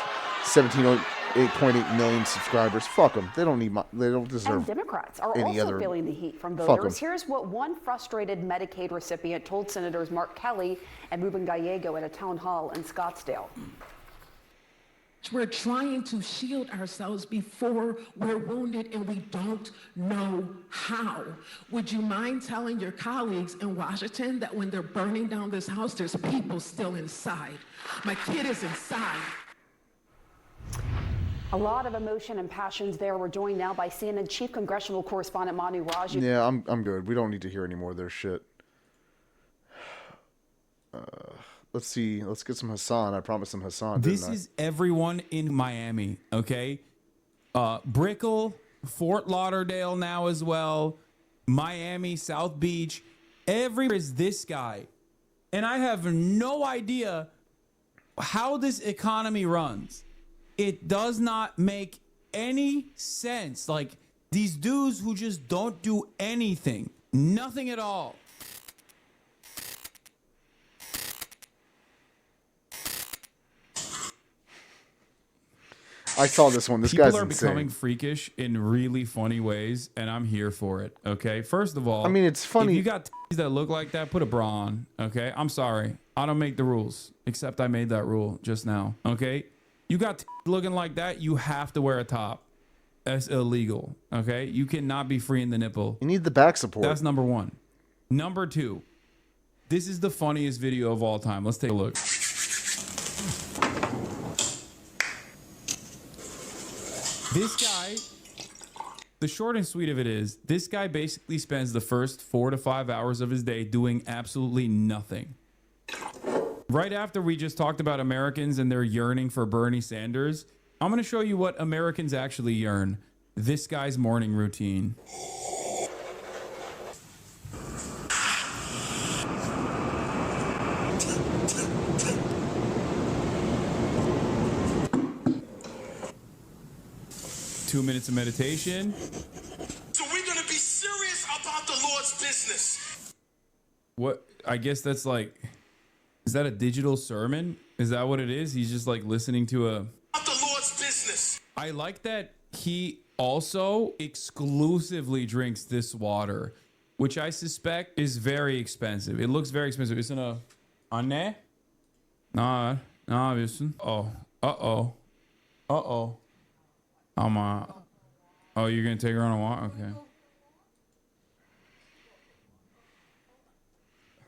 8.8 million subscribers. Fuck them. They don't need they don't deserve. And Democrats are any also other, feeling the heat from fuck voters. 'em. Here's what one frustrated Medicaid recipient told Senators Mark Kelly and Ruben Gallego at a town hall in Scottsdale. We're trying to shield ourselves before we're wounded and we don't know how. Would you mind telling your colleagues in Washington that when they're burning down this house, there's people still inside? My kid is inside. A lot of emotion and passions there. We're joined now by CNN Chief Congressional Correspondent Manu Raj. Yeah, I'm good. We don't need to hear any more of their shit. Let's see. Let's get some Hasan. I promised some Hasan. This is everyone in Miami, okay? Brickell, Fort Lauderdale now as well, Miami, South Beach. Everywhere is this guy. And I have no idea how this economy runs. It does not make any sense. Like, these dudes who just don't do anything. Nothing at all. I saw this one. This People guy's are insane. becoming freakish in really funny ways, and I'm here for it. Okay, first of all, I mean, it's funny. If you got titties that look like that, put a bra on. Okay, I'm sorry, I don't make the rules, except I made that rule just now. Okay, you got titties looking like that, you have to wear a top. That's illegal. Okay, you cannot be free in the nipple. You need the back support. That's number one. Number two, This is the funniest video of all time. Let's take a look. This guy, the short and sweet of it is, this guy basically spends the first 4 to 5 hours of his day doing absolutely nothing. Right after we just talked about Americans and their yearning for Bernie Sanders, I'm going to show you what Americans actually yearn. This guy's morning routine. Two minutes of meditation. So we're going to be serious about the Lord's business. What? I guess that's like, is that a digital sermon? Is that what it is? He's just like listening to a... About the Lord's business. I like that he also exclusively drinks this water, which I suspect is very expensive. It looks very expensive. Isn't a... Anne? Nah, listen. Oh. Uh-oh. Uh-oh. Oh, you're going to take her on a walk? Okay.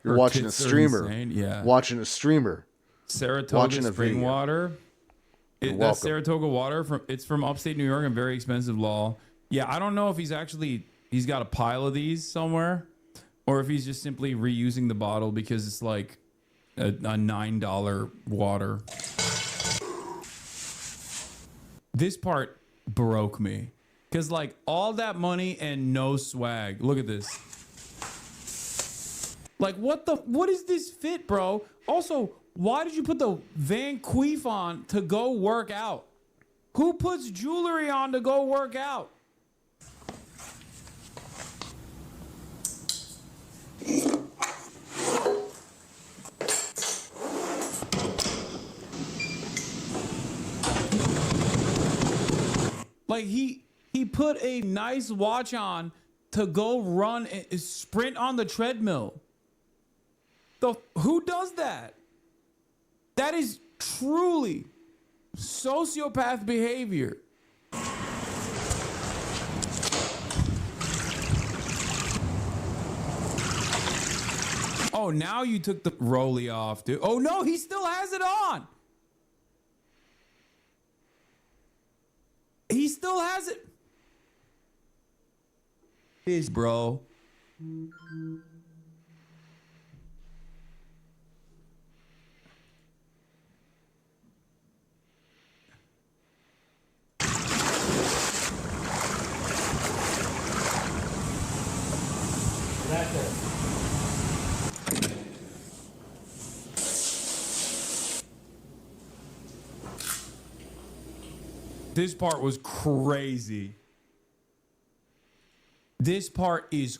You're Her watching a tits are streamer. insane. Yeah. Watching a streamer. Saratoga watching a spring video. water. You're That's welcome. Saratoga water. It's from upstate New York and very expensive law. Yeah, I don't know if he's got a pile of these somewhere or if he's just simply reusing the bottle because it's like a $9 water. This part broke me because like all that money and no swag. Look at this. Like what is this fit, bro? Also, why did you put the Van Cleef on to go work out? Who puts jewelry on to go work out? Like he put a nice watch on to go run and sprint on the treadmill. Who does that? That is truly sociopath behavior. Oh, now you took the rollie off, dude. Oh no, he still has it on. He still has it. This, bro. That's it. This part was crazy. This part is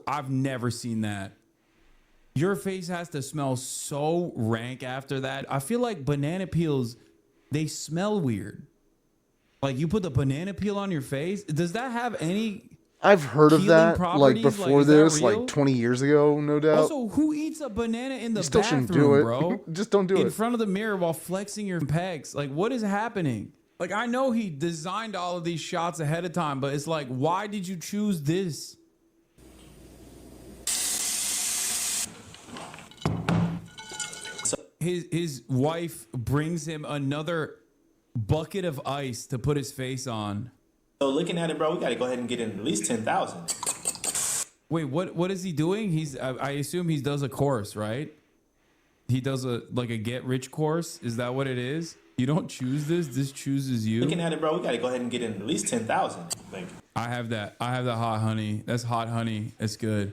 I've never seen that. Your face has to smell so rank after that. I feel like banana peels, they smell weird. Like you put the banana peel on your face. Does that have any... I've heard of that, like properties? before Like, is that this, real? like 20 years ago, no doubt. Also, who eats a banana in the You still bathroom, shouldn't do it. bro? Just don't do in it. front of the mirror while flexing your pecs. Like, what is happening? Like, I know he designed all of these shots ahead of time, but it's like, why did you choose this? His wife brings him another bucket of ice to put his face on. So looking at it, bro, we got to go ahead and get in at least 10,000. Wait, what is he doing? I assume he does a course, right? He does a get rich course. Is that what it is? You don't choose this. This chooses you. Looking at it, bro, we got to go ahead and get in at least 10,000. Like, I have that hot honey. That's hot honey. That's good.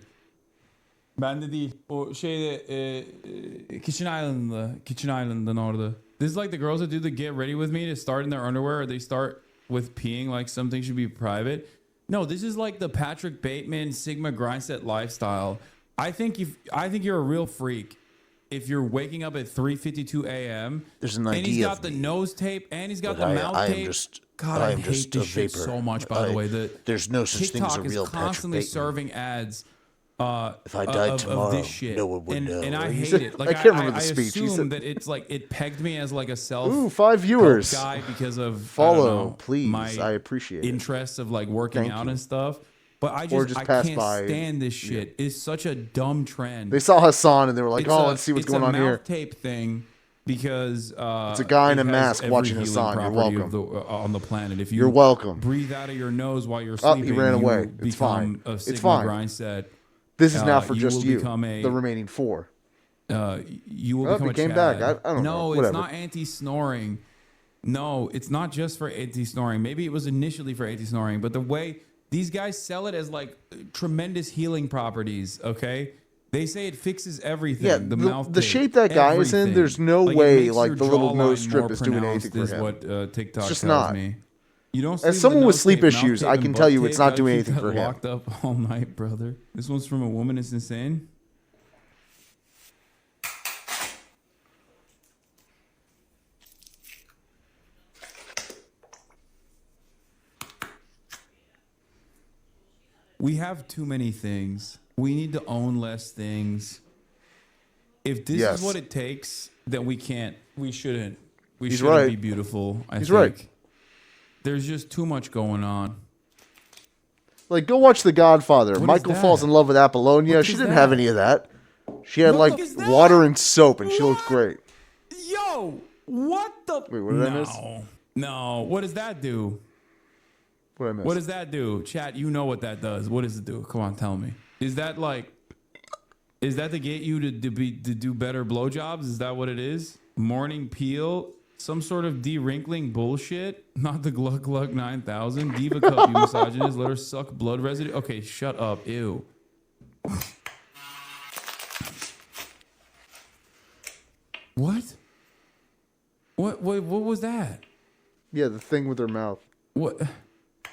Ben de değil. O şeyde Kitchen Island'ın orada. This is like the girls that do the get ready with me to start in their underwear, or they start with peeing like something should be private. No, this is like the Patrick Bateman Sigma Grindset lifestyle. I think you're a real freak if you're waking up at 3:52 a.m. There's an and he's idea got of the me, nose tape and he's got but the mouth I am tape. just- God, I I am hate just this a shit vapor. so much. By the way, there's no such thing as a TikTok real is Patrick constantly Bateman. serving ads. If I died of tomorrow, this shit. no one would know. And I He hate said- it. Like I can't remember the I speech. He assume said- that it's like it pegged me as like a self. Ooh, 5 viewers. Guy because of I don't Follow, know, please. My I appreciate it. interests of like working Thank out you. and stuff. But I Or just I pass can't by. stand this shit. It's such a dumb trend. They saw Hasan and they were like, It's "Oh, a- let's see what's it's going on a here." mouth tape thing because It's a guy in it a has mask every watching healing Hasan. You're property welcome. of on the planet. If you You're welcome. breathe out of your nose while you're Oh, sleeping, he ran away. you It's become fine. a It's Sigma fine. grind set. This is now for you just will you. become The remaining 4. You will Oh, become he a came Chad. back. I don't know. No, Whatever. it's not anti-snoring. No, it's not just for anti-snoring. Maybe it was initially for anti-snoring, but the way these guys sell it as like tremendous healing properties, okay? They say it fixes everything. Yeah, the mouth the tape, shape that guy is in, everything. there's no Like, it way makes like your the little nose jawline strip more is doing anything pronounced, for is him. what TikTok It's just tells not. me. You don't sleep As with someone a with nose sleep tape, mouth issues, tape, I and can butt tell you tape. it's not Gotta doing keep anything that for him. Locked up all night, brother. This one's from a woman. It's insane. We have too many things. We need to own less things. If this Yes. is what it takes, then we can't. We shouldn't. We He's shouldn't right. be beautiful. I He's think. right. There's just too much going on. Like, go watch The Godfather. What is Michael that? falls in love with Apollonia. What She is didn't have that? any of that. She had What like is that? water and soap, and she looked great. Yo, what the? Wait, what did I miss? No. What does that do? What did I miss? What does that do? Chat, you know what that does. What does it do? Come on, tell me. Is that to get you to do better blowjobs? Is that what it is? Morning peel? Some sort of de-wrinkling bullshit? Not the Gluck Gluck 9000? Diva cup, you misogynist. Let her suck blood residue? Okay, shut up. Ew. What? What was that? Yeah, the thing with her mouth. What?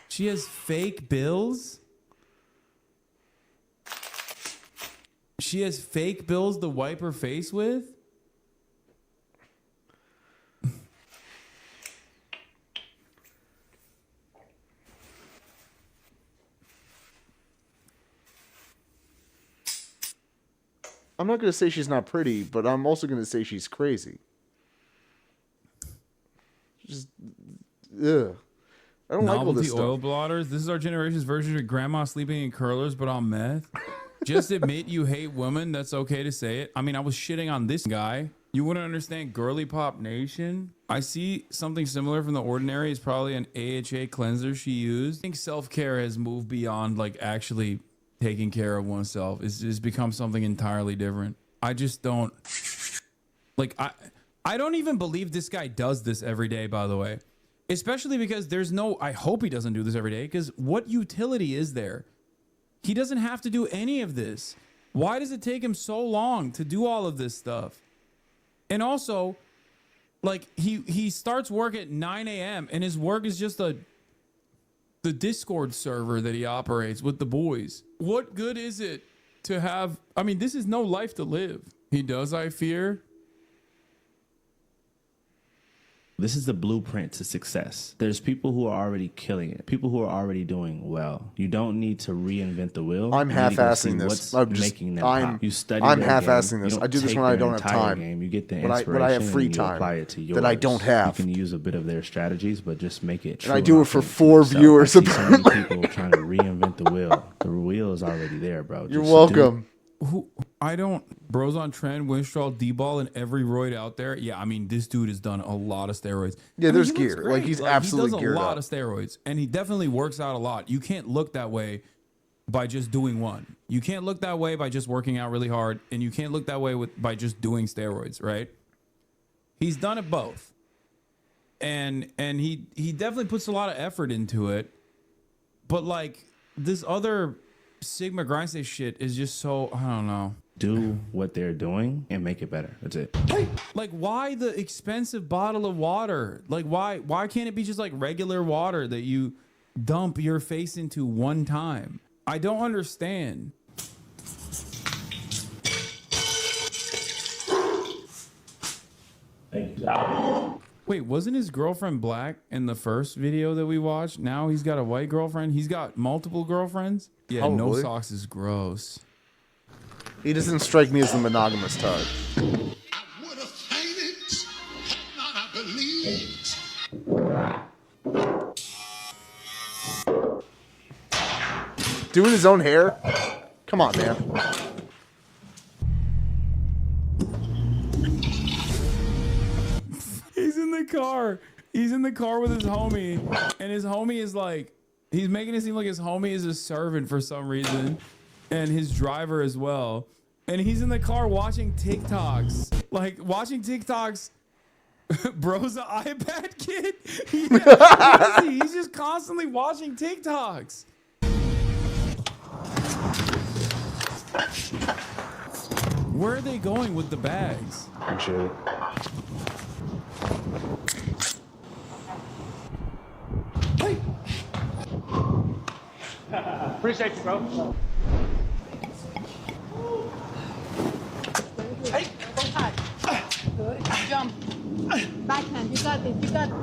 She has fake bills? She has fake bills to wipe her face with? I'm not going to say she's not pretty, but I'm also going to say she's crazy. Just, ugh. I don't like all Novelty this stuff. oil blotters. This is our generation's version of grandma sleeping in curlers, but on meth. Just admit you hate women. That's okay to say it. I mean, I was shitting on this guy. You wouldn't understand Girly Pop Nation. I see something similar from The Ordinary. It's probably an AHA cleanser she used. I think self-care has moved beyond like actually taking care of oneself. It's become something entirely different. I just don't like. I don't even believe this guy does this every day. By the way. Especially because there's no, I hope he doesn't do this every day, because what utility is there? He doesn't have to do any of this. Why does it take him so long to do all of this stuff? And also, like, he starts work at 9 a.m. and his work is just the Discord server that he operates with the boys. What good is it to have, I mean, this is no life to live. He does, I fear. This is the blueprint to success. There's people who are already killing it, people who are already doing well. You don't need to reinvent the wheel. I'm You need to go half-assing see this. what's making them pop. You study I'm their half-assing game. this. You don't I do this take when I their don't have entire time. Game. You get the When I inspiration have free and you time apply it to yours. that I don't have. You can use a bit of their strategies, but just make it true. And I do it for authentic to 4 yourself. viewers. I see so many people trying to reinvent the wheel. The wheel is already there, bro. You're Just welcome. I don't. Bros on trend, Winstrol, D-ball, and every roid out there. Yeah, I mean, this dude has done a lot of steroids. Yeah, I mean, there's he looks gear. great. Like, he's absolutely He geared does a lot up. of steroids, and he definitely works out a lot. You can't look that way by just doing one. You can't look that way by just working out really hard, and you can't look that way by just doing steroids, right? He's done it both. And he definitely puts a lot of effort into it. But, like, this other Sigma Grindsay shit is just so, I don't know. do what they're doing and make it better. That's it. Like, why the expensive bottle of water? Like, why can't it be just like regular water that you dump your face into one time? I don't understand. Wait, wasn't his girlfriend black in the first video that we watched? Now he's got a white girlfriend. He's got multiple girlfriends. Yeah, no Probably. socks is gross. He doesn't strike me as the monogamous type. Doing his own hair? Come on, man. He's in the car. He's in the car with his homie, and his homie is like, he's making it seem like his homie is a servant for some reason, and his driver as well. And he's in the car watching TikToks. Like, watching TikToks. Bro's an iPad kid? He's just constantly watching TikToks. Where are they going with the bags? Appreciate it. Appreciate you, bro. Hey, go hard. Good. Jump. Backhand. You got it. You got it.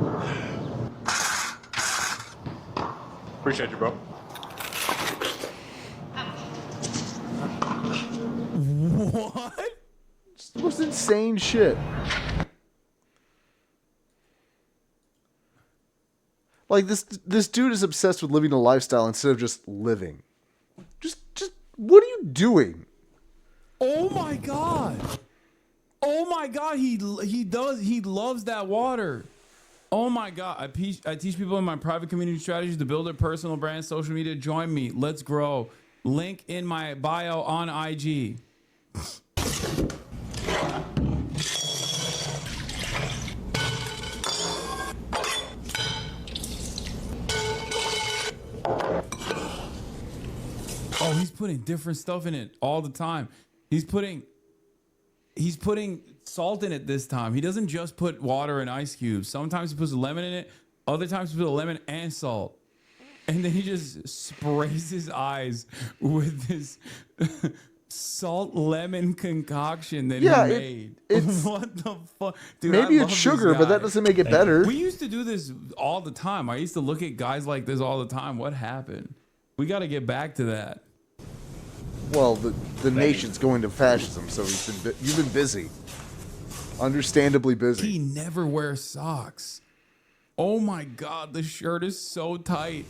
Appreciate you, bro. What? It's the most insane shit. Like this dude is obsessed with living a lifestyle instead of just living. Just what are you doing? Oh my god. Oh my god, he loves that water. Oh my god, I teach people in my private community strategies to build their personal brand, social media. Join me. Let's grow. Link in my bio on IG. Oh, he's putting different stuff in it all the time. He's putting salt in it this time. He doesn't just put water and ice cubes. Sometimes he puts lemon in it. Other times he puts lemon and salt. And then he just sprays his eyes with this salt lemon concoction that he made. It's what the fuck? Dude, maybe I it's love sugar, this but guy. that doesn't make it better. We used to do this all the time. I used to look at guys like this all the time. What happened? We got to get back to that. Well, the nation's going to fascism, so you've been busy. Understandably busy. He never wears socks. Oh my god, the shirt is so tight.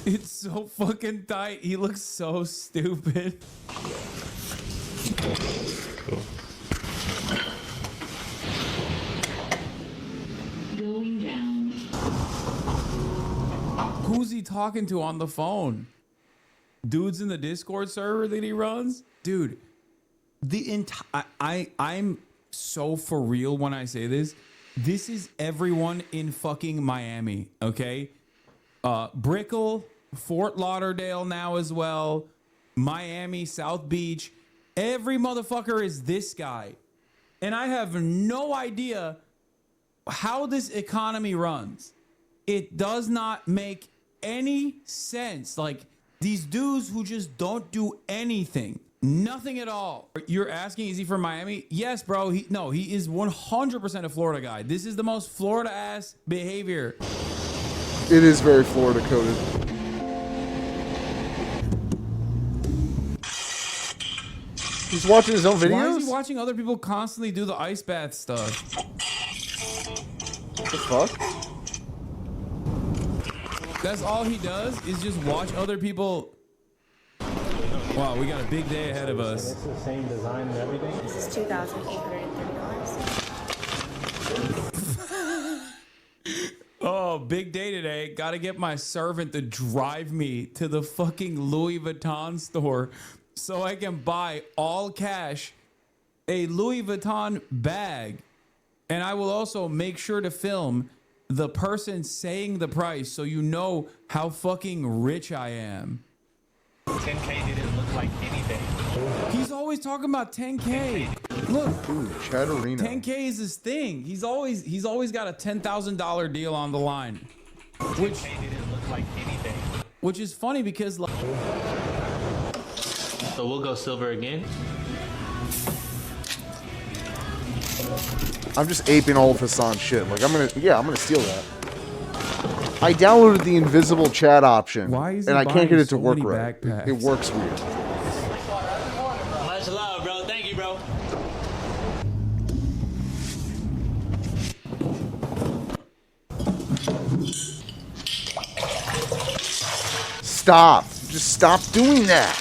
It's so fucking tight. He looks so stupid. Going down. Who's he talking to on the phone? Dudes in the Discord server that he runs? Dude, I'm so for real when I say this. This is everyone in fucking Miami, okay? Brickell, Fort Lauderdale now as well, Miami, South Beach. Every motherfucker is this guy. And I have no idea how this economy runs. It does not make any sense. Like, these dudes who just don't do anything. Nothing at all. You're asking, is he from Miami? Yes, bro. He is 100% a Florida guy. This is the most Florida-ass behavior. It is very Florida coded. He's watching his own videos? Why is he watching other people constantly do the ice bath stuff? What the fuck? That's all he does is just watch other people. Wow, we got a big day ahead of us. It's the same design and everything? This is $2,830. Oh, big day today. Got to get my servant to drive me to the fucking Louis Vuitton store so I can buy all cash a Louis Vuitton bag. And I will also make sure to film the person saying the price so you know how fucking rich I am. 10K didn't look like anything. He's always talking about 10K. Look, ooh, Chatterino. 10K is his thing. He's always got a $10,000 deal on the line, which 10K didn't look like anything. Which is funny because like, so we'll go silver again. I'm just aping all of Hasan's shit. Like I'm gonna steal that. I downloaded the invisible chat option, and I can't get it to work right. It works weird. Much love, bro. Thank you, bro. Stop. Just stop doing that.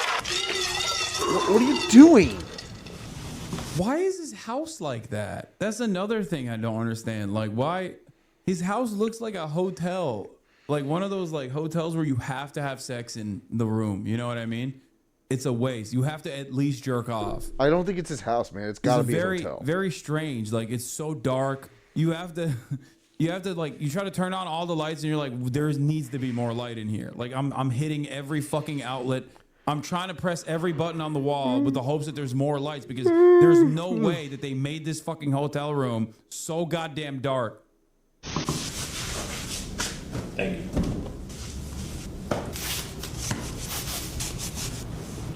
What are you doing? Why is his house like that? That's another thing I don't understand. Like, why his house looks like a hotel, like one of those like hotels where you have to have sex in the room. You know what I mean? It's a waste. You have to at least jerk off. I don't think it's his house, man. It's got to be very, a hotel. very strange. Like, it's so dark. You have to like, you try to turn on all the lights and you're like, there needs to be more light in here. Like, I'm hitting every fucking outlet. I'm trying to press every button on the wall with the hopes that there's more lights, because there's no way that they made this fucking hotel room so goddamn dark. Thank you.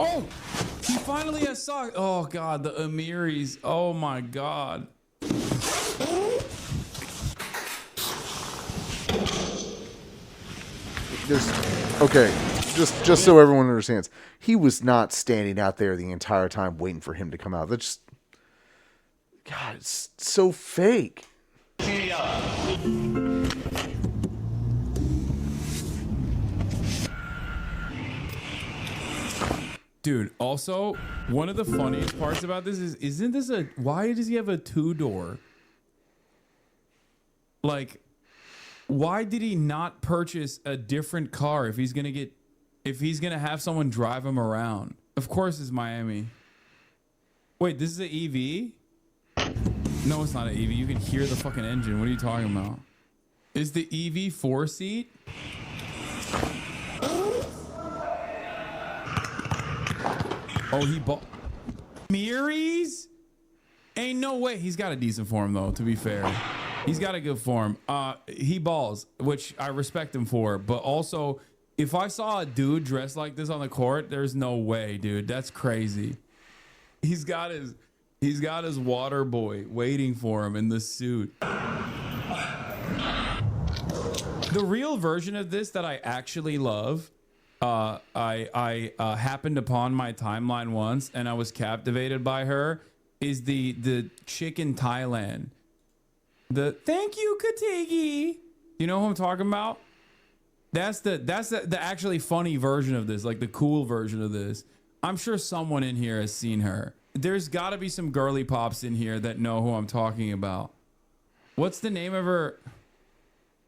Oh, he finally has socks. Oh God, the Amiris. Oh my God. Okay, just so everyone understands, he was not standing out there the entire time waiting for him to come out. That's just, God, it's so fake. Dude, also, one of the funniest parts about this is, isn't this why does he have a 2-door? Like, why did he not purchase a different car if he's gonna have someone drive him around? Of course it's Miami. Wait, this is an EV? No, it's not an EV. You can hear the fucking engine. What are you talking about? Is the EV 4-seat? Oh, he bought Miris? Ain't no way. He's got a decent form, though, to be fair. He's got a good form. He balls, which I respect him for. But also, if I saw a dude dressed like this on the court, there's no way, dude. That's crazy. He's got his water boy waiting for him in the suit. The real version of this that I actually love, I happened upon my timeline once and I was captivated by her, is the chick in Thailand. The thank you, Kategi. You know who I'm talking about? That's the actually funny version of this, like the cool version of this. I'm sure someone in here has seen her. There's got to be some girly pops in here that know who I'm talking about. What's the name of her?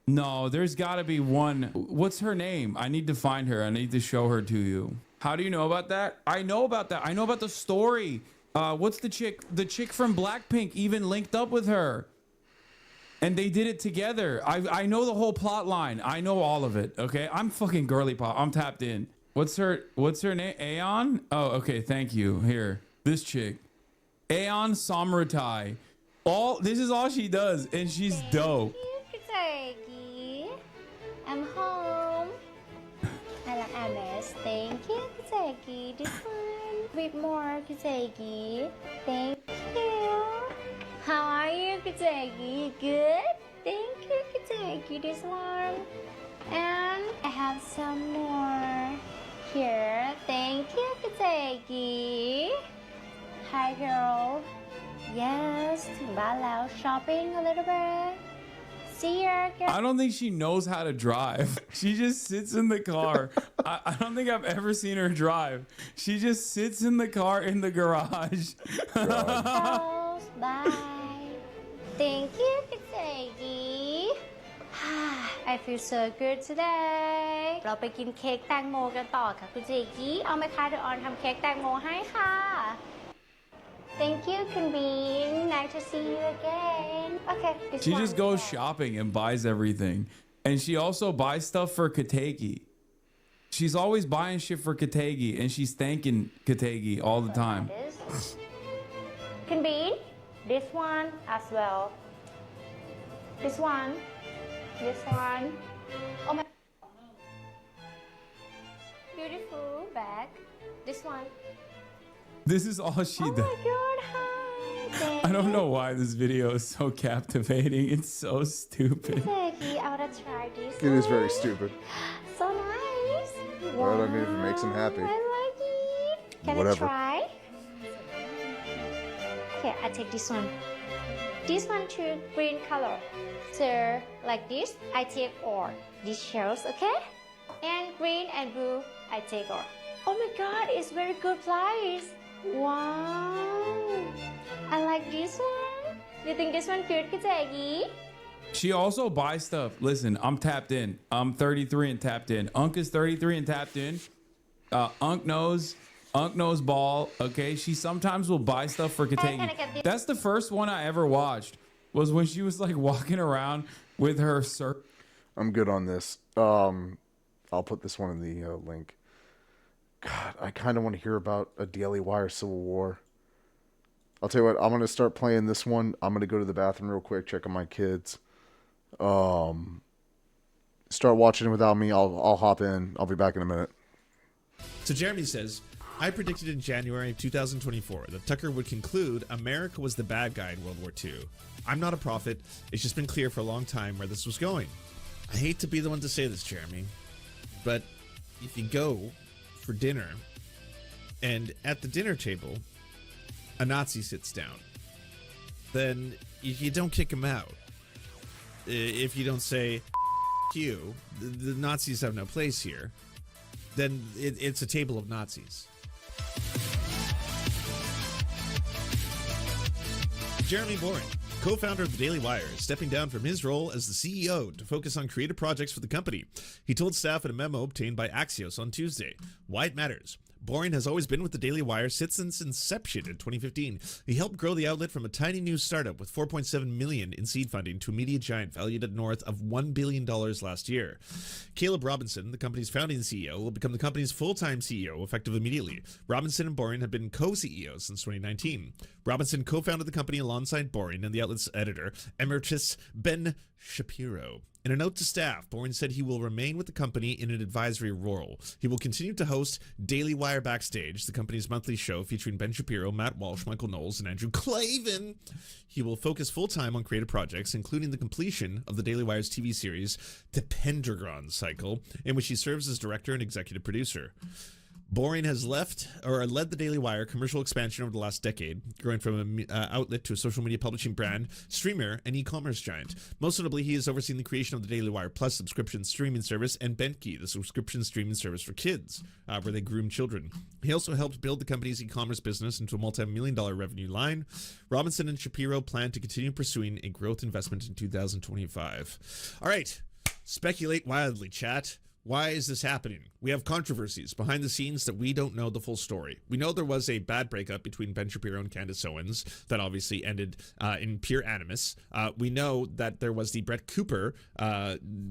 No, there's got to be one. What's her name? I need to find her. I need to show her to you. How do you know about that? I know about that. I know about the story. What's the chick? The chick from Blackpink even linked up with her. And they did it together. I know the whole plot line. I know all of it. Okay, I'm fucking girly pop. I'm tapped in. What's her name? Aeon? Oh, okay. Thank you. Here, this chick, Aeon Samrutai. This is all she does, and she's dope. I'm home. I like Alice. Thank you, Kazeki. This one. With more, Kazeki. Thank you. How are you, Kazeki? Good? Thank you, Kazeki. This one. And I have some more here. Thank you, Kazeki. Hi, girl. Yes, Balao shopping a little bit. See ya, girl. I don't think she knows how to drive. She just sits in the car. I don't think I've ever seen her drive. She just sits in the car in the garage. Bye. Thank you, Kazeki. I feel so good today. เราไปกินเค้กแตงโมกันต่อค่ะคุณเจกี้เอาไหมคะเดี๋ยวออนทำเค้กแตงโมให้ค่ะ Thank you, Convene. Nice to see you again. Okay, She just goes shopping and buys everything. And she also buys stuff for Kategi. She's always buying shit for Kategi, and she's thanking Kategi all the time. Convene. This one as well. This one. This one. Oh my. Beautiful bag. This one. This is all she does. Oh my God, hi. I don't know why this video is so captivating. It's so stupid. Kazeki, I want to try this. It is very stupid. So nice. Well, I mean, if it makes him happy. I like it. Can Whatever. I try? Okay, I take this one. This one too, green color. So like this, I take all these shells, okay? And green and blue, I take over. Oh my god, it's very good price. Wow. I like this one. You think this one cute, Kazagi? She also buys stuff. Listen, I'm tapped in. I'm 33 and tapped in. Unk is 33 and tapped in. Unk knows ball. Okay, she sometimes will buy stuff for Kategi. That's the first one I ever watched. Was when she was like walking around with her I'm good on this. I'll put this one in the link. God, I kind of want to hear about a Daily Wire Civil War. I'll tell you what, I'm going to start playing this one. I'm going to go to the bathroom real quick, check on my kids. Start watching it without me. I'll hop in. I'll be back in a minute. So Jeremy says, I predicted in January of 2024 that Tucker would conclude America was the bad guy in World War II. I'm not a prophet. It's just been clear for a long time where this was going. I hate to be the one to say this, Jeremy, but if you go for dinner and at the dinner table a Nazi sits down, then you don't kick him out. If you don't say you, the Nazis have no place here, then it's a table of Nazis. Jeremy Boring, co-founder of the Daily Wire, is stepping down from his role as the CEO to focus on creative projects for the company. He told staff in a memo obtained by Axios on Tuesday. Why it matters. Boring has always been with the Daily Wire since its inception in 2015. He helped grow the outlet from a tiny news startup with $4.7 million in seed funding to a media giant valued at north of $1 billion last year. Caleb Robinson, the company's founding CEO, will become the company's full-time CEO effective immediately. Robinson and Boring have been co-CEOs since 2019. Robinson co-founded the company alongside Boring and the outlet's editor, Emeritus Ben Shapiro. In a note to staff, Boring said he will remain with the company in an advisory role. He will continue to host Daily Wire Backstage, the company's monthly show featuring Ben Shapiro, Matt Walsh, Michael Knowles, and Andrew Klavan. He will focus full-time on creative projects, including the completion of the Daily Wire's TV series, The Pendragon Cycle, in which he serves as director and executive producer. Boring has led the Daily Wire commercial expansion over the last decade, growing from an outlet to a social media publishing brand, streamer, and e-commerce giant. Most notably, he has overseen the creation of the Daily Wire Plus subscription streaming service and Bentkey, the subscription streaming service for kids, where they groom children. He also helped build the company's e-commerce business into a multi-million-dollar revenue line. Robinson and Shapiro plan to continue pursuing a growth investment in 2025. All right, speculate wildly, chat. Why is this happening? We have controversies behind the scenes that we don't know the full story. We know there was a bad breakup between Ben Shapiro and Candace Owens that obviously ended in pure animus. We know that there was the Brett Cooper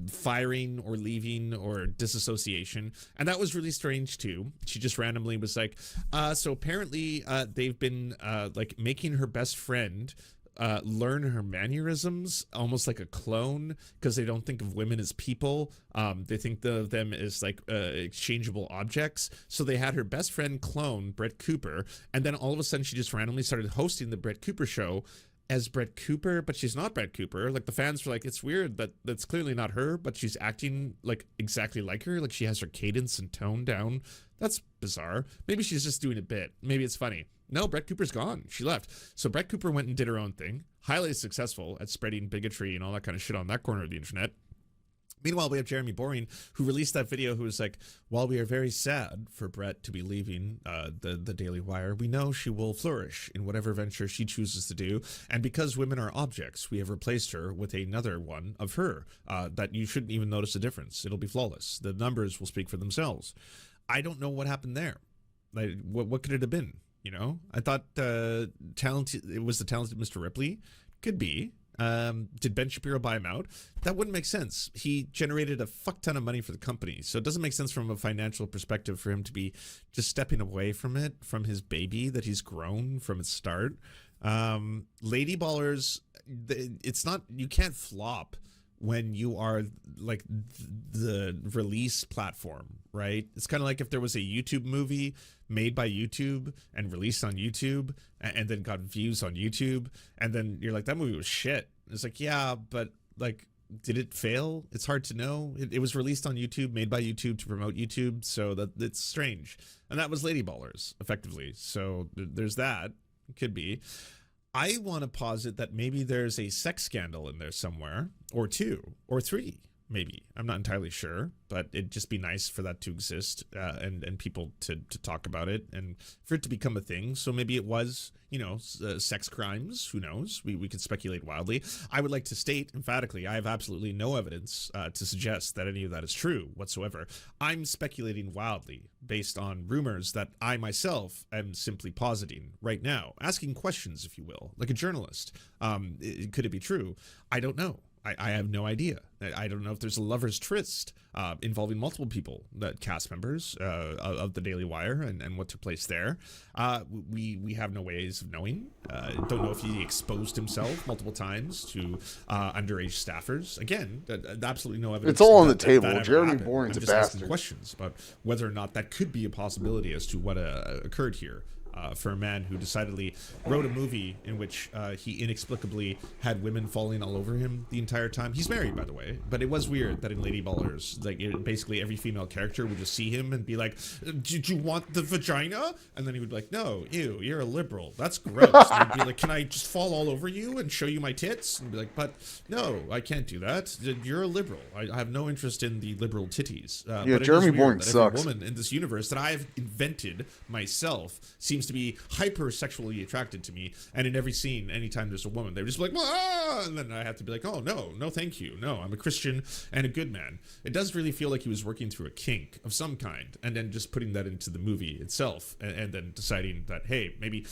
firing or leaving or disassociation, and that was really strange too. She just randomly was like, so apparently they've been like making her best friend learn her mannerisms almost like a clone because they don't think of women as people. They think of them as like exchangeable objects. So they had her best friend clone Brett Cooper, and then all of a sudden she just randomly started hosting the Brett Cooper show as Brett Cooper, but she's not Brett Cooper. Like the fans were like, it's weird that that's clearly not her, but she's acting like exactly like her. Like she has her cadence and tone down. That's bizarre. Maybe she's just doing a bit. Maybe it's funny. No, Brett Cooper's gone. She left. So Brett Cooper went and did her own thing. Highly successful at spreading bigotry and all that kind of shit on that corner of the internet. Meanwhile, we have Jeremy Boring, who released that video, who was like, while we are very sad for Brett to be leaving the Daily Wire, we know she will flourish in whatever venture she chooses to do. And because women are objects, we have replaced her with another one of her that you shouldn't even notice a difference. It'll be flawless. The numbers will speak for themselves. I don't know what happened there. Like, what could it have been? You know, I thought it was the talented Mr. Ripley. Could be. Did Ben Shapiro buy him out? That wouldn't make sense. He generated a fuck ton of money for the company. So it doesn't make sense from a financial perspective for him to be just stepping away from it, from his baby that he's grown from its start. Lady Ballers, it's not, you can't flop when you are like the release platform, right? It's kind of like if there was a YouTube movie made by YouTube and released on YouTube and then got views on YouTube, and then you're like, that movie was shit. It's like, yeah, but like, did it fail? It's hard to know. It was released on YouTube, made by YouTube to promote YouTube, so that it's strange. And that was Lady Ballers, effectively. So there's that. It could be. I want to posit that maybe there's a sex scandal in there somewhere, or two, or three. Maybe. I'm not entirely sure, but it'd just be nice for that to exist and people to talk about it and for it to become a thing. So maybe it was, sex crimes. Who knows? We could speculate wildly. I would like to state emphatically, I have absolutely no evidence to suggest that any of that is true whatsoever. I'm speculating wildly based on rumors that I myself am simply positing right now, asking questions, if you will, like a journalist. Could it be true? I don't know. I have no idea. I don't know if there's a lover's tryst involving multiple people, cast members of the Daily Wire and what took place there. We have no ways of knowing. Don't know if he exposed himself multiple times to underage staffers. Again, absolutely no evidence. It's all on the that table. Jeremy happened. Bourne's I'm a just asking bastard. questions about whether or not that could be a possibility as to what occurred here. For a man who decidedly wrote a movie in which he inexplicably had women falling all over him the entire time. He's married, by the way, but it was weird that in Lady Ballers, basically every female character would just see him and be like, "Did you want the vagina?" And then he would be like, "No, ew, you're a liberal. That's gross." And he'd be like, "Can I just fall all over you and show you my tits?" And be like, "But no, I can't do that. You're a liberal. I have no interest in the liberal titties." But Jeremy Bourne sucks. Every woman in this universe that I've invented myself seems to be hyper sexually attracted to me, and in every scene, anytime there's a woman, they're just like, "Ah!" And then I have to be like, "Oh no, thank you. No, I'm a Christian and a good man." It does really feel like he was working through a kink of some kind, and then just putting that into the movie itself, and then deciding that, hey, maybe,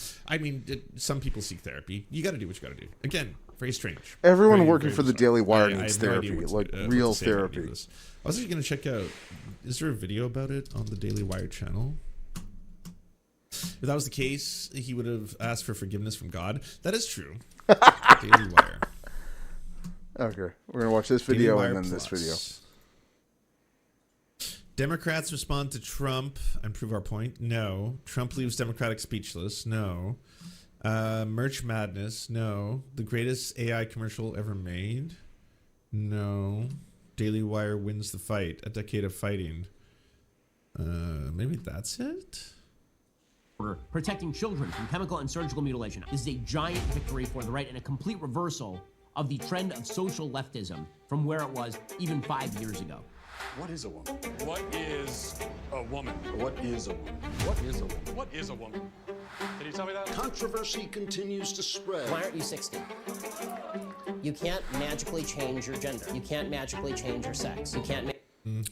some people seek therapy. You got to do what you got to do. Again, very strange. Everyone Very, working very for the bizarre. Daily Wire I needs have no idea therapy, what real to say about any of therapy. this. I was actually going to check out, is there a video about it on the Daily Wire channel? If that was the case, he would have asked for forgiveness from God. That is true. Daily Wire. Okay, we're gonna watch this Daily video Wire and then this Plus. video. Democrats respond to Trump and prove our point. No. Trump leaves Democratic speechless. No. Merch madness. No. The greatest AI commercial ever made. No. Daily Wire wins the fight. A decade of fighting. Maybe that's it. Protecting children from chemical and surgical mutilation. This is a giant victory for the right and a complete reversal of the trend of social leftism from where it was even 5 years ago. What is a woman? What is a woman? What is a woman? What is a woman? What is a woman? Can you tell me that? Controversy continues to spread. Why aren't you 60? You can't magically change your gender. You can't magically change your sex. You can't.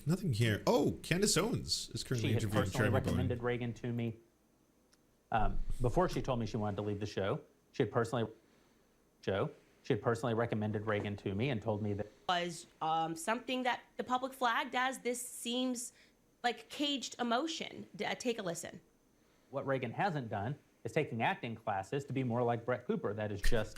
Nothing here. Oh, Candace Owens is currently She had interviewing personally Jeremy Bourne. recommended Reagan to me. Before she told me she wanted to leave the show, she had personally recommended Reagan to me and told me that was something that the public flagged as this seems like caged emotion. Take a listen. what Reagan hasn't done is taking acting classes to be more like Brett Cooper. That is just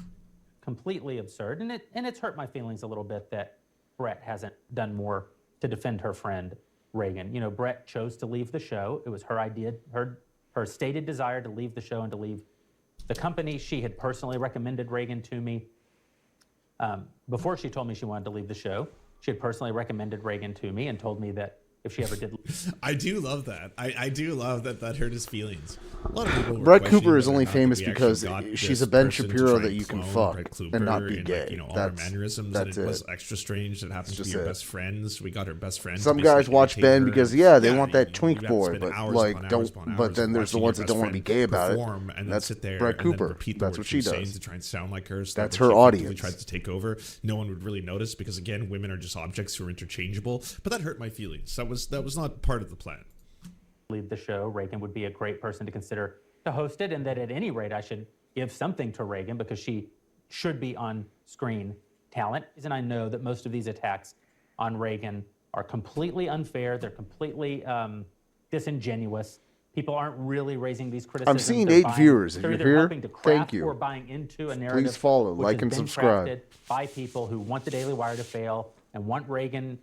completely absurd, and it's hurt my feelings a little bit that Brett hasn't done more to defend her friend Reagan. You know, Brett chose to leave the show. It was her idea, her stated desire to leave the show and to leave the company. She had personally recommended Reagan to me. Before she told me she wanted to leave the show, she had personally recommended Reagan to me and told me that if she ever did. I do love that. I do love that hurt his feelings. A lot of people were Brett questioning Cooper is whether or only not famous we actually because got she's this a Ben person to Shapiro try that and you can clone fuck Brett Cooper and not be like, gay. all her That's- mannerisms, that's and it was it. extra strange that happens to be That's your it. best friends. We got her best friend. Some to guys basically watch imitate Ben her. because they want that you twink have to boy, spend but hours like upon don't. hours upon But hours then there's the watching ones your that don't best want to be friend gay about it. perform, and then That's sit there Brett and then Cooper. repeat the That's words what she saying does. to try and sound like her. So That's that when her she effectively audience. tries to take over, no one would really notice because again, women are just objects who are interchangeable. But that hurt my feelings. That was not part of the plan. Leave the show, Reagan would be a great person to consider to host it, and that at any rate I should give something to Reagan because she should be on screen talent. And I know that most of these attacks on Reagan are completely unfair. They're completely disingenuous. People aren't really raising these criticisms. I'm seeing They're 8 buying- viewers. If they're you're either here, helping to thank craft you. or buying into a narrative. Please follow, which like, has and been subscribe. crafted by people who want the Daily Wire to fail and want Reagan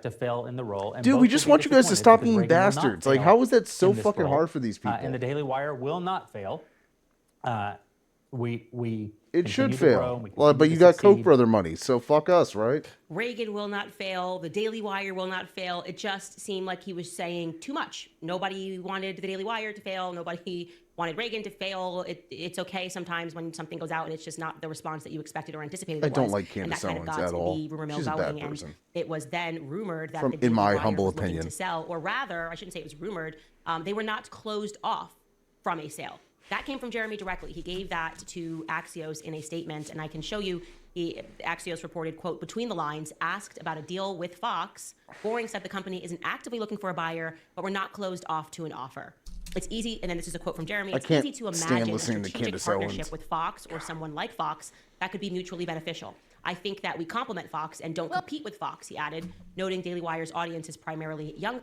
to fail in the role. And Dude, both we will just be want you guys to disappointed stop because being Reagan will not bastards. Like, fail how is that so in this fucking role. hard for these people? And the Daily Wire will not fail. We It should continue to grow, fail. and we Well, continue but to you got Koch succeed. brother money, so fuck us, right? Reagan will not fail. The Daily Wire will not fail. It just seemed like he was saying too much. Nobody wanted the Daily Wire to fail. Nobody wanted Reagan to fail. It's okay sometimes when something goes out and it's just not the response that you expected or anticipated. I It don't was, like and that Candace kind of Owens got at all. the rumor mill She's a going, bad and person. it was then rumored that From- the in Daily my Wire humble was looking opinion. to sell, or rather, I shouldn't say it was rumored. They were not closed off from a sale. That came from Jeremy directly. He gave that to Axios in a statement, and I can show you. Axios reported, quote, between the lines, asked about a deal with Fox. Boring said the company isn't actively looking for a buyer, but we're not closed off to an offer. It's easy, and then this is a quote from Jeremy, it's can't easy to stand imagine a listening to strategic Candace partnership Owens. with Fox or someone like Fox that could be mutually beneficial. I think that we complement Fox and don't compete with Fox, he added, noting Daily Wire's audience is primarily young.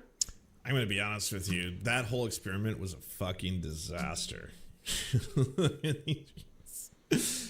I'm going to be honest with you. That whole experiment was a fucking disaster.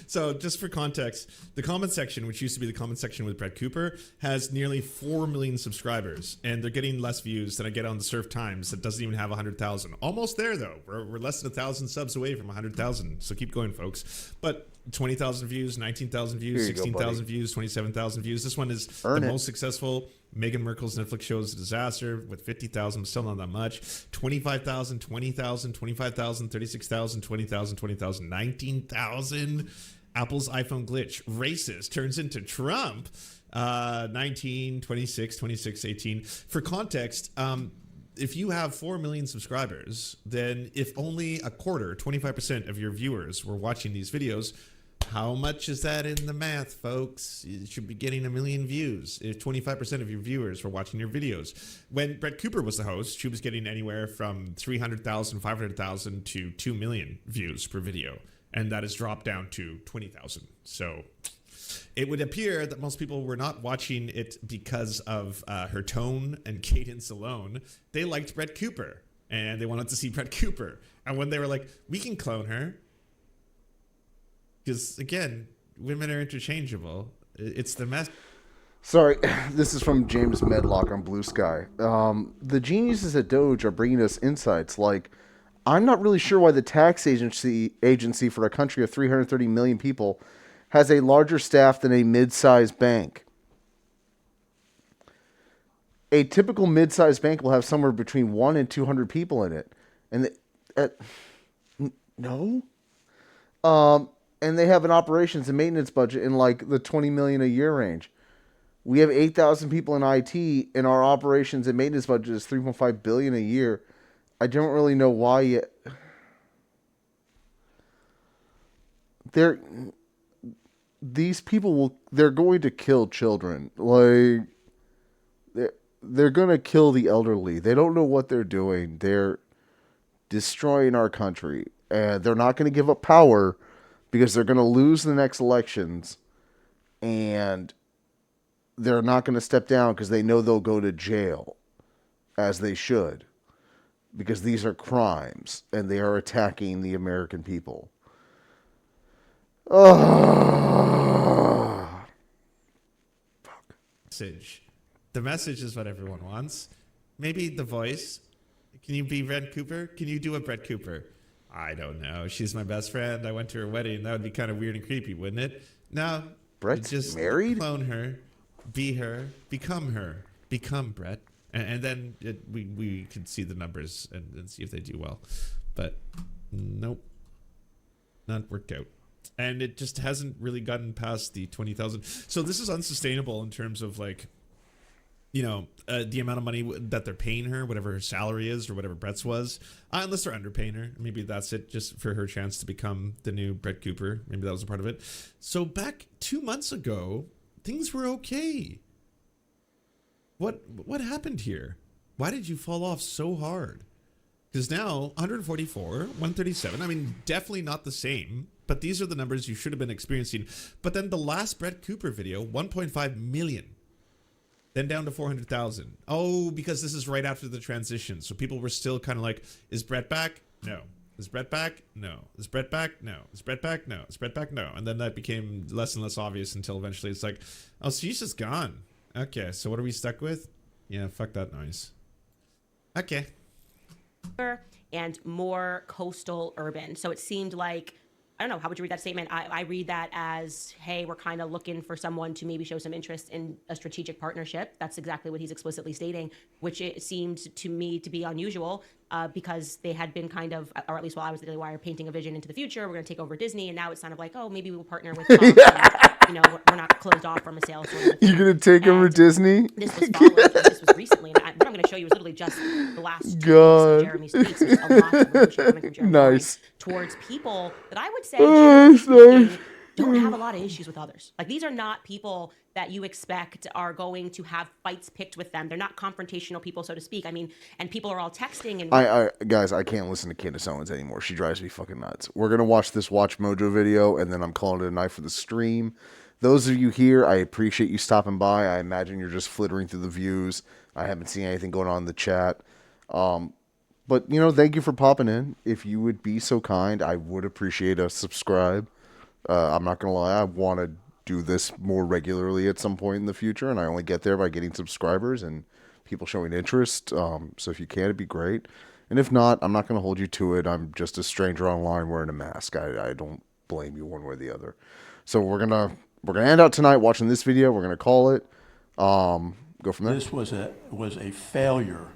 So just for context, the comment section, which used to be the comment section with Brett Cooper, has nearly 4 million subscribers, and they're getting less views than I get on the Surf Times that doesn't even have 100,000. Almost there, though. We're less than 1,000 subs away from 100,000, so keep going, folks. But 20,000 views, 19,000 views, Here you go, 16,000 buddy. views, 27,000 views. This one is Earn the it. most successful. Meghan Markle's Netflix show is a disaster with 50,000, but still not that much. 25,000, 20,000, 25,000, 36,000, 20,000, 20,000, 19,000. Apple's iPhone glitch. Racist turns into Trump. 19, 26, 26, 18. For context, if you have 4 million subscribers, then if only a quarter, 25% of your viewers were watching these videos, how much is that in the math, folks? You should be getting 1 million views if 25% of your viewers were watching your videos. When Brett Cooper was the host, she was getting anywhere from 300,000, 500,000 to 2 million views per video. And that has dropped down to 20,000. So it would appear that most people were not watching it because of her tone and cadence alone. They liked Brett Cooper, and they wanted to see Brett Cooper. And when they were like, we can clone her, because, again, women are interchangeable. It's the mess. Sorry, this is from James Medlock on Blue Sky. The geniuses at Doge are bringing us insights like, I'm not really sure why the tax agency for a country of 330 million people has a larger staff than a mid-sized bank. A typical mid-sized bank will have somewhere between 1 and 200 people in it. And no? And they have an operations and maintenance budget in like the 20 million a year range. We have 8,000 people in IT, and our operations and maintenance budget is 3.5 billion a year. I don't really know why yet. These people they're going to kill children. Like, they're going to kill the elderly. They don't know what they're doing. They're destroying our country. And they're not going to give up power because they're going to lose the next elections. And they're not going to step down because they know they'll go to jail, as they should. Because these are crimes, and they are attacking the American people. Oh. Message. The message is what everyone wants. Maybe the voice. Can you be Brett Cooper? Can you do a Brett Cooper? I don't know. She's my best friend. I went to her wedding. That would be kind of weird and creepy, wouldn't it? No. Brett's just married? Clone her. Be her. Become her. Become Brett. And then we could see the numbers and see if they do well. But nope. Not worked out. And it just hasn't really gotten past the 20,000. So this is unsustainable in terms of like, you know, the amount of money that they're paying her, whatever her salary is or whatever Brett's was. Unless they're underpaying her. Maybe that's it, just for her chance to become the new Brett Cooper. Maybe that was a part of it. So back 2 months ago, things were okay. What happened here? Why did you fall off so hard? Because now 144, 137. I mean, definitely not the same, but these are the numbers you should have been experiencing. But then the last Brett Cooper video, 1.5 million. Then down to 400,000. Oh, because this is right after the transition. So people were still kind of like, is Brett back? No. Is Brett back? No. Is Brett back? No. Is Brett back? No. Is Brett back? No. And then that became less and less obvious until eventually it's like, oh, so she's just gone. Okay, so what are we stuck with? Yeah, fuck that noise. Okay. And more coastal urban. So it seemed like I don't know, how would you read that statement? I read that as, hey, we're kind of looking for someone to maybe show some interest in a strategic partnership. That's exactly what he's explicitly stating, which it seemed to me to be unusual because they had been kind of, or at least while I was at the Daily Wire, painting a vision into the future. We're going to take over Disney. And now it's kind of like, oh, maybe we'll partner with Fox. And, you know, we're not closed off from a sale. Sort of You're going to take over Disney? This was followed, this was recently. And what I'm going to show you is literally just the last 2 weeks of Jeremy's tweets. There's a lot of emotion coming from Jeremy Nice. towards people that I would say generally speaking, don't have a lot of issues with others. Like, these are not people that you expect are going to have fights picked with them. They're not confrontational people, so to speak. I mean, and people are all texting and Guys, I can't listen to Candace Owens anymore. She drives me fucking nuts. We're gonna watch this Watch Mojo video, and then I'm calling it a night for the stream. Those of you here, I appreciate you stopping by. I imagine you're just flittering through the views. I haven't seen anything going on in the chat. But, you know, thank you for popping in. If you would be so kind, I would appreciate a subscribe. I'm not going to lie. I want to do this more regularly at some point in the future, and I only get there by getting subscribers and people showing interest. So if you can, it'd be great. And if not, I'm not going to hold you to it. I'm just a stranger online wearing a mask. I don't blame you one way or the other. So we're gonna end out tonight watching this video. We're gonna call it. Go from there. This was a failure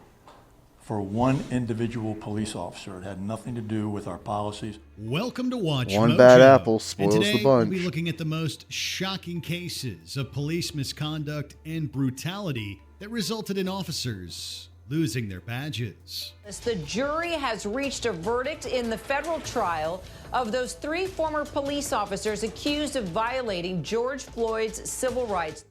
for one individual police officer. It had nothing to do with our policies. Welcome to Watch One Mojo. bad apple spoils and today, the bunch. We'll be looking at the most shocking cases of police misconduct and brutality that resulted in officers losing their badges. The jury has reached a verdict in the federal trial of those 3 former police officers accused of violating George Floyd's civil rights.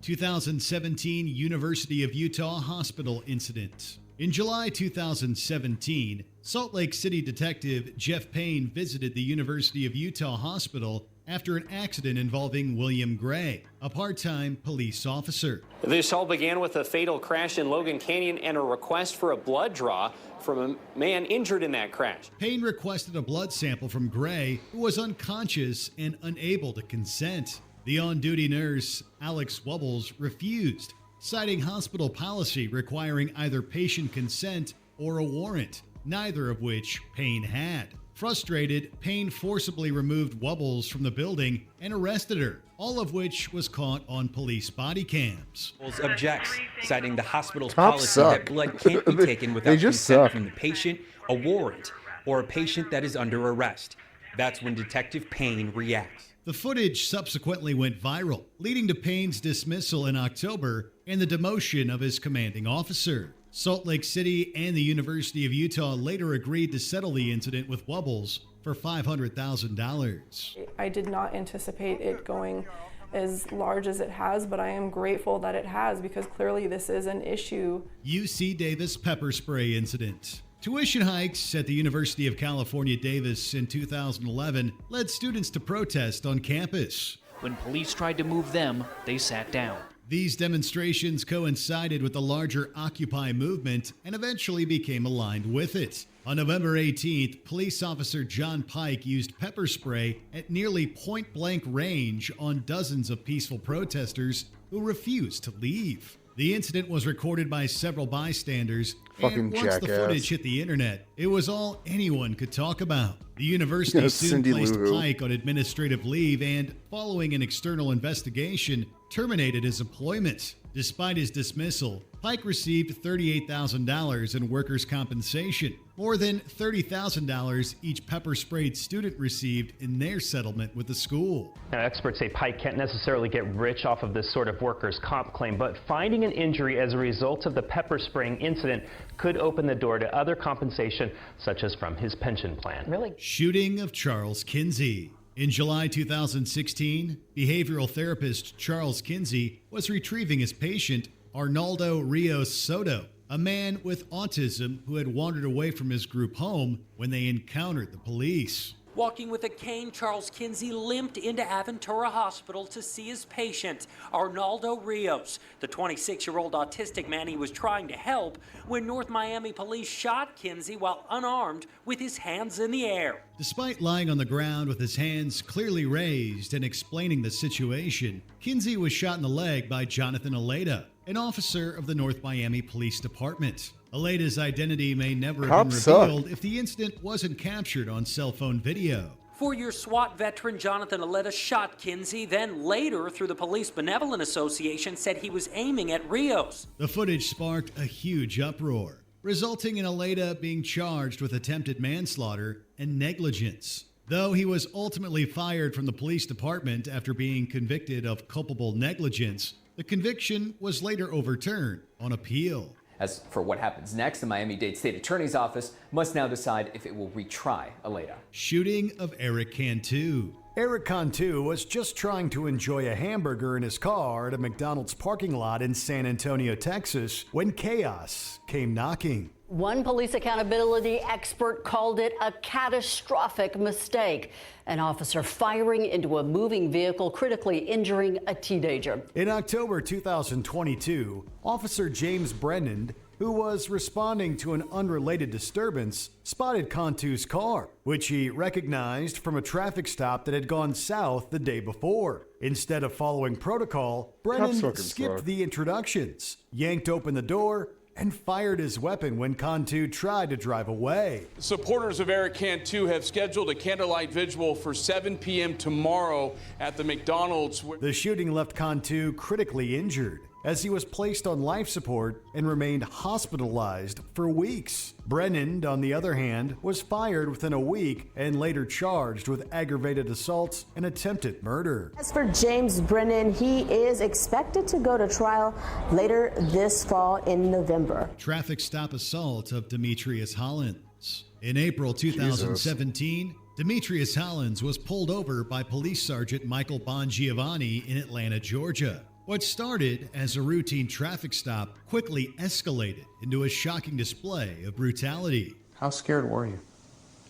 2017 University of Utah hospital incident. In July 2017, Salt Lake City detective Jeff Payne visited the University of Utah hospital after an accident involving William Gray, a part-time police officer. This all began with a fatal crash in Logan Canyon and a request for a blood draw from a man injured in that crash. Payne requested a blood sample from Gray, who was unconscious and unable to consent. The on-duty nurse, Alex Wubbles, refused, citing hospital policy requiring either patient consent or a warrant, neither of which Payne had. Frustrated, Payne forcibly removed Wubbles from the building and arrested her, all of which was caught on police body cams. Objects, citing the hospital's Cops policy suck. that blood can't be taken without They just consent suck. from the patient, a warrant, or a patient that is under arrest. That's when Detective Payne reacts. The footage subsequently went viral, leading to Payne's dismissal in October and the demotion of his commanding officer. Salt Lake City and the University of Utah later agreed to settle the incident with Wubbles for $500,000. I did not anticipate it going as large as it has, but I am grateful that it has because clearly this is an issue. UC Davis pepper spray incident. Tuition hikes at the University of California, Davis in 2011 led students to protest on campus. When police tried to move them, they sat down. These demonstrations coincided with the larger Occupy movement and eventually became aligned with it. On November 18th, police officer John Pike used pepper spray at nearly point-blank range on dozens of peaceful protesters who refused to leave. The incident was recorded by several bystanders, and once the footage hit the internet, it was all anyone could talk about. The university soon Cindy placed Lou Who. Pike on administrative leave and, following an external investigation, terminated his employment. Despite his dismissal, Pike received $38,000 in workers' compensation, more than $30,000 each pepper-sprayed student received in their settlement with the school. Now, experts say Pike can't necessarily get rich off of this sort of workers' comp claim, but finding an injury as a result of the pepper spraying incident could open the door to other compensation, such as from his pension plan. Really? Shooting of Charles Kinsey. In July 2016, behavioral therapist Charles Kinsey was retrieving his patient, Arnaldo Rios Soto, a man with autism who had wandered away from his group home when they encountered the police. Walking with a cane, Charles Kinsey limped into Aventura Hospital to see his patient, Arnaldo Rios, the 26-year-old autistic man he was trying to help when North Miami police shot Kinsey while unarmed with his hands in the air. Despite lying on the ground with his hands clearly raised and explaining the situation, Kinsey was shot in the leg by Jonathan Aleda, an officer of the North Miami Police Department. Aleda's identity may never have been revealed if the incident wasn't captured on cell phone video. 4-year SWAT veteran Jonathan Aleda shot Kinsey, then later, through the Police Benevolent Association, said he was aiming at Rios. The footage sparked a huge uproar, resulting in Aleda being charged with attempted manslaughter and negligence. Though he was ultimately fired from the police department after being convicted of culpable negligence, the conviction was later overturned on appeal. As for what happens next, the Miami-Dade State Attorney's Office must now decide if it will retry Aleda. Shooting of Eric Cantu. Eric Cantu was just trying to enjoy a hamburger in his car at a McDonald's parking lot in San Antonio, Texas, when chaos came knocking. One police accountability expert called it a catastrophic mistake. An officer firing into a moving vehicle, critically injuring a teenager. In October 2022, Officer James Brennan, who was responding to an unrelated disturbance, spotted Cantu's car, which he recognized from a traffic stop that had gone south the day before. Instead of following protocol, Brennan skipped the introductions, yanked open the door, and fired his weapon when Cantu tried to drive away. Supporters of Eric Cantu have scheduled a candlelight vigil for 7 p.m. tomorrow at the McDonald's. The shooting left Cantu critically injured as he was placed on life support and remained hospitalized for weeks. Brennan, on the other hand, was fired within a week and later charged with aggravated assault and attempted murder. As for James Brennan, he is expected to go to trial later this fall in November. Traffic stop assault of Demetrius Hollins. In April 2017, Demetrius Hollins was pulled over by Police Sergeant Michael Bongiovanni in Atlanta, Georgia. What started as a routine traffic stop quickly escalated into a shocking display of brutality. How scared were you?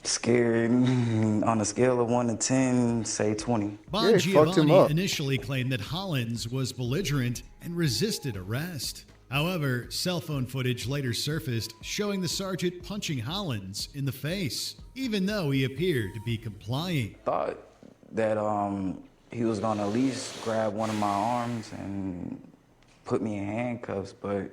Scared on a scale of 1 to 10, say 20. Bongiovanni initially claimed that Hollins was belligerent and resisted arrest. However, cell phone footage later surfaced showing the sergeant punching Hollins in the face, even though he appeared to be complying. Thought that he was gonna at least grab one of my arms and put me in handcuffs, but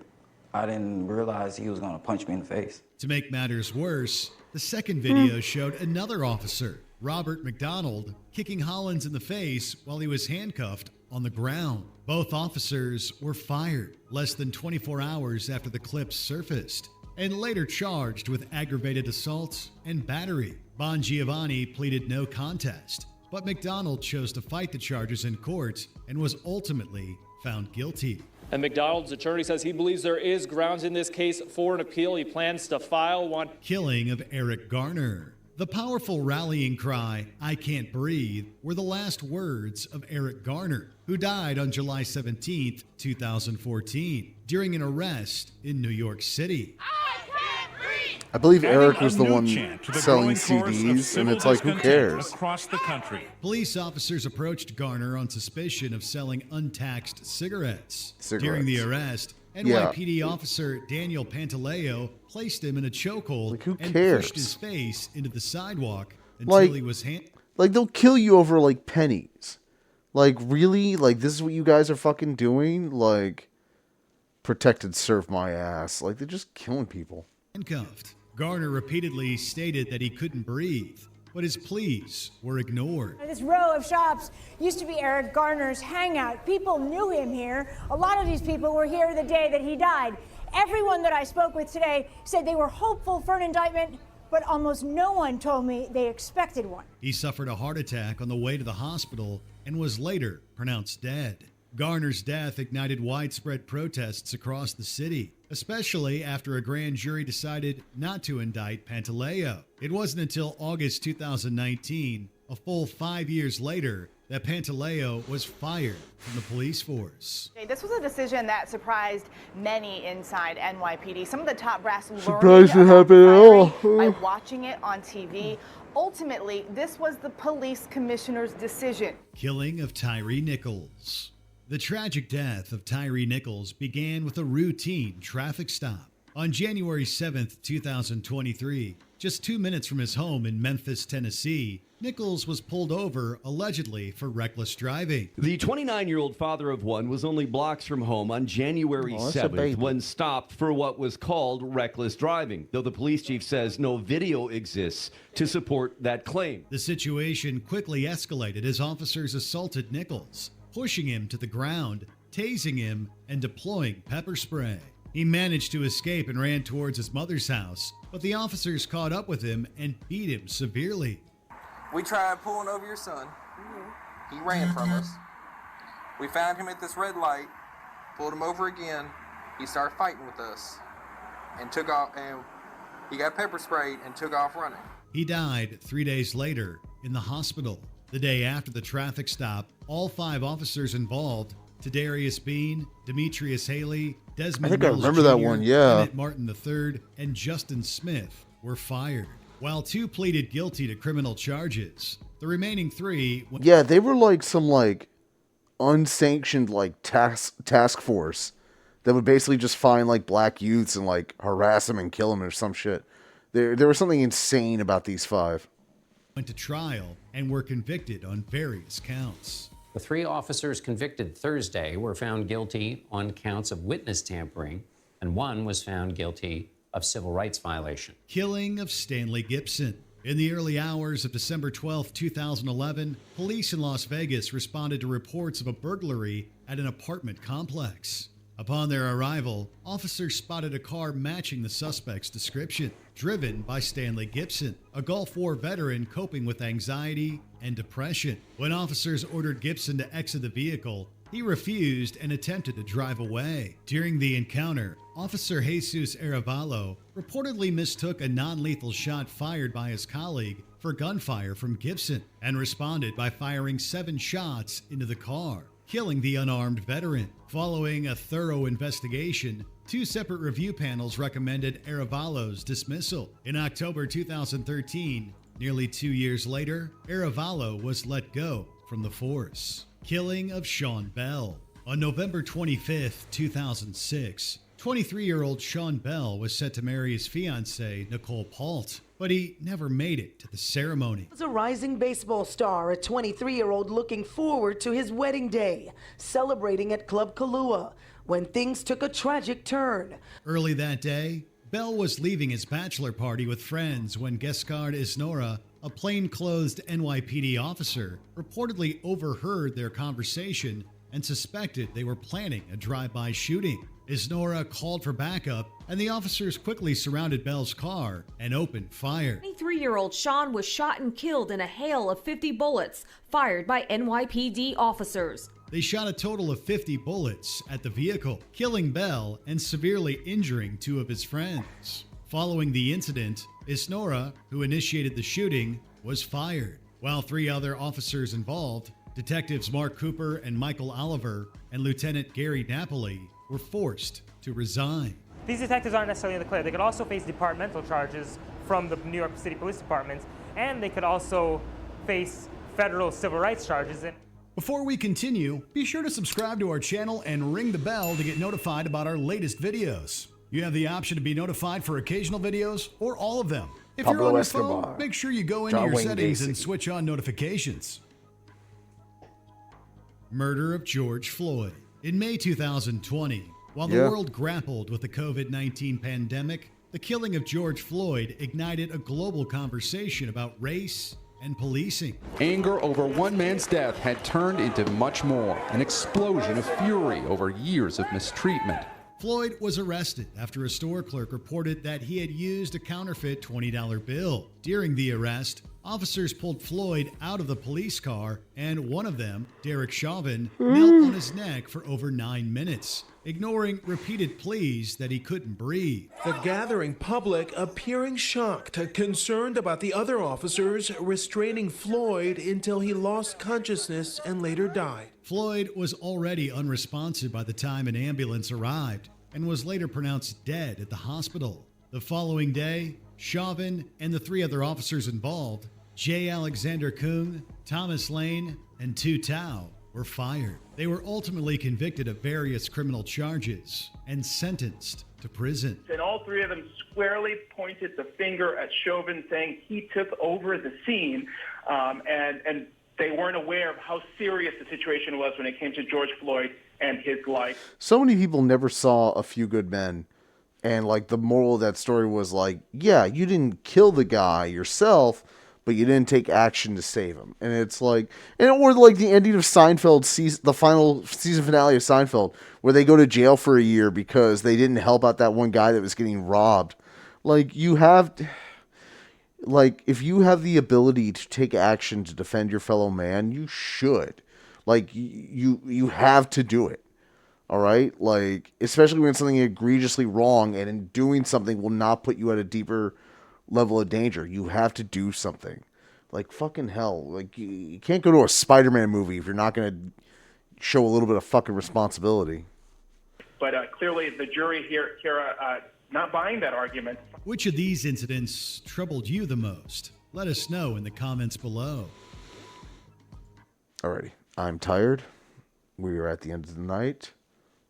I didn't realize he was gonna punch me in the face. To make matters worse, the second video showed another officer, Robert McDonald, kicking Hollins in the face while he was handcuffed on the ground. Both officers were fired less than 24 hours after the clips surfaced and later charged with aggravated assault and battery. Bongiovanni pleaded no contest, but McDonald chose to fight the charges in court and was ultimately found guilty. And McDonald's attorney says he believes there is grounds in this case for an appeal. He plans to file one. Killing of Eric Garner. The powerful rallying cry, "I can't breathe," were the last words of Eric Garner, who died on July 17, 2014, during an arrest in New York City. I believe Eric was the one selling CDs, and it's like, who cares? Across the country. Police officers approached Garner on suspicion of selling untaxed cigarettes. During the arrest, NYPD officer Daniel Pantaleo placed him in a chokehold and pushed his face into the sidewalk until he was like, they'll kill you over, like, pennies. Like, really? Like, this is what you guys are fucking doing? Like, protected serve my ass. Like, they're just killing people. Handcuffed. Garner repeatedly stated that he couldn't breathe, but his pleas were ignored. This row of shops used to be Eric Garner's hangout. People knew him here. A lot of these people were here the day that he died. Everyone that I spoke with today said they were hopeful for an indictment, but almost no one told me they expected one. He suffered a heart attack on the way to the hospital and was later pronounced dead. Garner's death ignited widespread protests across the city, especially after a grand jury decided not to indict Pantaleo. It wasn't until August 2019, a full 5 years later, that Pantaleo was fired from the police force. This was a decision that surprised many inside NYPD. Some of the top brass learned by watching it on TV. Ultimately, this was the police commissioner's decision. Killing of Tyree Nichols. The tragic death of Tyree Nichols began with a routine traffic stop. On January 7, 2023, Just 2 minutes from his home in Memphis, Tennessee, Nichols was pulled over, allegedly for reckless driving. The 29-year-old father of one was only blocks from home on January 7th when stopped for what was called reckless driving, though the police chief says no video exists to support that claim. The situation quickly escalated as officers assaulted Nichols, pushing him to the ground, tasing him, and deploying pepper spray. He managed to escape and ran towards his mother's house, but the officers caught up with him and beat him severely. We tried pulling over your son. He ran from us. We found him at this red light, pulled him over again. He started fighting with us and took off, and he got pepper sprayed and took off running. He died 3 days later in the hospital. The day after the traffic stop, all 5 officers involved, Tadarius Bean, Demetrius Haley, Desmond I think I Mills remember that Jr., one, yeah. Bennett Martin III, and Justin Smith were fired, while 2 pleaded guilty to criminal charges. The remaining 3... Yeah, they were like some like unsanctioned like task force that would basically just find like black youths and like harass them and kill them or some shit. There was something insane about these 5. Went to trial and were convicted on various counts. The 3 officers convicted Thursday were found guilty on counts of witness tampering, and 1 was found guilty of civil rights violation. Killing of Stanley Gibson. In the early hours of December 12, 2011, police in Las Vegas responded to reports of a burglary at an apartment complex. Upon their arrival, officers spotted a car matching the suspect's description, driven by Stanley Gibson, a Gulf War veteran coping with anxiety and depression. When officers ordered Gibson to exit the vehicle, he refused and attempted to drive away. During the encounter, Officer Jesus Arevalo reportedly mistook a non-lethal shot fired by his colleague for gunfire from Gibson and responded by firing 7 shots into the car, killing the unarmed veteran. Following a thorough investigation, 2 separate review panels recommended Arevalo's dismissal. In October 2013, nearly 2 years later, Arevalo was let go from the force. Killing of Sean Bell. On November 25, 2006, 23-year-old Sean Bell was set to marry his fiancée, Nicole Palt, but he never made it to the ceremony. As a rising baseball star, a 23-year-old looking forward to his wedding day, celebrating at Club Kahlua, when things took a tragic turn. Early that day, Bell was leaving his bachelor party with friends when Gescard Isnora, a plainclothes NYPD officer, reportedly overheard their conversation and suspected they were planning a drive-by shooting. Isnora called for backup, and the officers quickly surrounded Bell's car and opened fire. 23-year-old Sean was shot and killed in a hail of 50 bullets fired by NYPD officers. They shot a total of 50 bullets at the vehicle, killing Bell and severely injuring 2 of his friends. Following the incident, Isnora, who initiated the shooting, was fired, while 3 other officers involved, Detectives Mark Cooper and Michael Oliver and Lieutenant Gary Napoli, were forced to resign. These detectives aren't necessarily in the clear. They could also face departmental charges from the New York City Police Department, and they could also face federal civil rights charges. Before we continue, be sure to subscribe to our channel and ring the bell to get notified about our latest videos. You have the option to be notified for occasional videos or all of them. If you're on your phone, make sure you go into your settings and switch on notifications. Murder of George Floyd. In May 2020, while the world grappled with the COVID-19 pandemic, the killing of George Floyd ignited a global conversation about race and policing. Anger over one man's death had turned into much more, an explosion of fury over years of mistreatment. Floyd was arrested after a store clerk reported that he had used a counterfeit $20 bill. During the arrest, officers pulled Floyd out of the police car, and one of them, Derek Chauvin, knelt on his neck for over 9 minutes, ignoring repeated pleas that he couldn't breathe. The gathering public appearing shocked, concerned about the other officers restraining Floyd until he lost consciousness and later died. Floyd was already unresponsive by the time an ambulance arrived and was later pronounced dead at the hospital. The following day, Chauvin and the 3 other officers involved, J. Alexander Kung, Thomas Lane, and Tu Tao, were fired. They were ultimately convicted of various criminal charges and sentenced to prison. And all three of them squarely pointed the finger at Chauvin, saying he took over the scene, and they weren't aware of how serious the situation was when it came to George Floyd and his life. So many people never saw A Few Good Men, and like the moral of that story was like, yeah, you didn't kill the guy yourself, but you didn't take action to save him. And it's like, or like the ending of Seinfeld, the final season finale of Seinfeld, where they go to jail for a year because they didn't help out that one guy that was getting robbed. Like, you have, like, if you have the ability to take action to defend your fellow man, you should. Like, you have to do it. All right? Like, especially when it's something egregiously wrong, and in doing something will not put you at a deeper level of danger. You have to do something. Like, fucking hell. Like, you can't go to a Spider-Man movie if you're not going to show a little bit of fucking responsibility. But clearly the jury here not buying that argument. Which of these incidents troubled you the most? Let us know in the comments below. Alrighty. I'm tired. We are at the end of the night.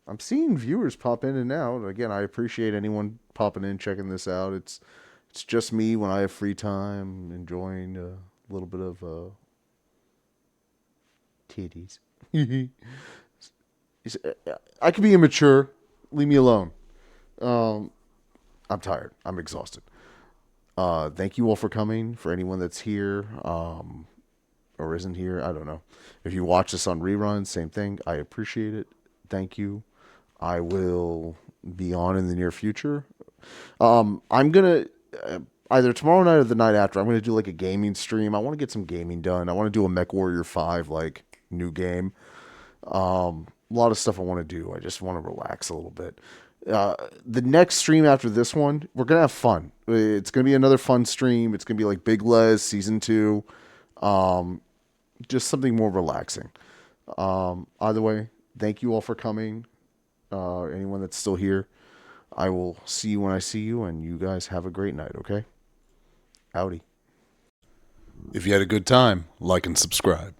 I'm seeing viewers pop in and out. Again, I appreciate anyone popping in, checking this out. It's just me when I have free time, enjoying a little bit of titties. I could be immature. Leave me alone. I'm tired. I'm exhausted. Thank you all for coming. For anyone that's here or isn't here, I don't know. If you watch this on reruns, same thing. I appreciate it. Thank you. I will be on in the near future. I'm going to... either tomorrow night or the night after, I'm going to do like a gaming stream. I want to get some gaming done. I want to do a MechWarrior 5 like new game. A lot of stuff I want to do. I just want to relax a little bit. The next stream after this one, we're going to have fun. It's going to be another fun stream. It's going to be like Big Les Season 2. Just something more relaxing. Either way, thank you all for coming. Anyone that's still here, I will see you when I see you, and you guys have a great night, okay? Howdy. If you had a good time, like and subscribe.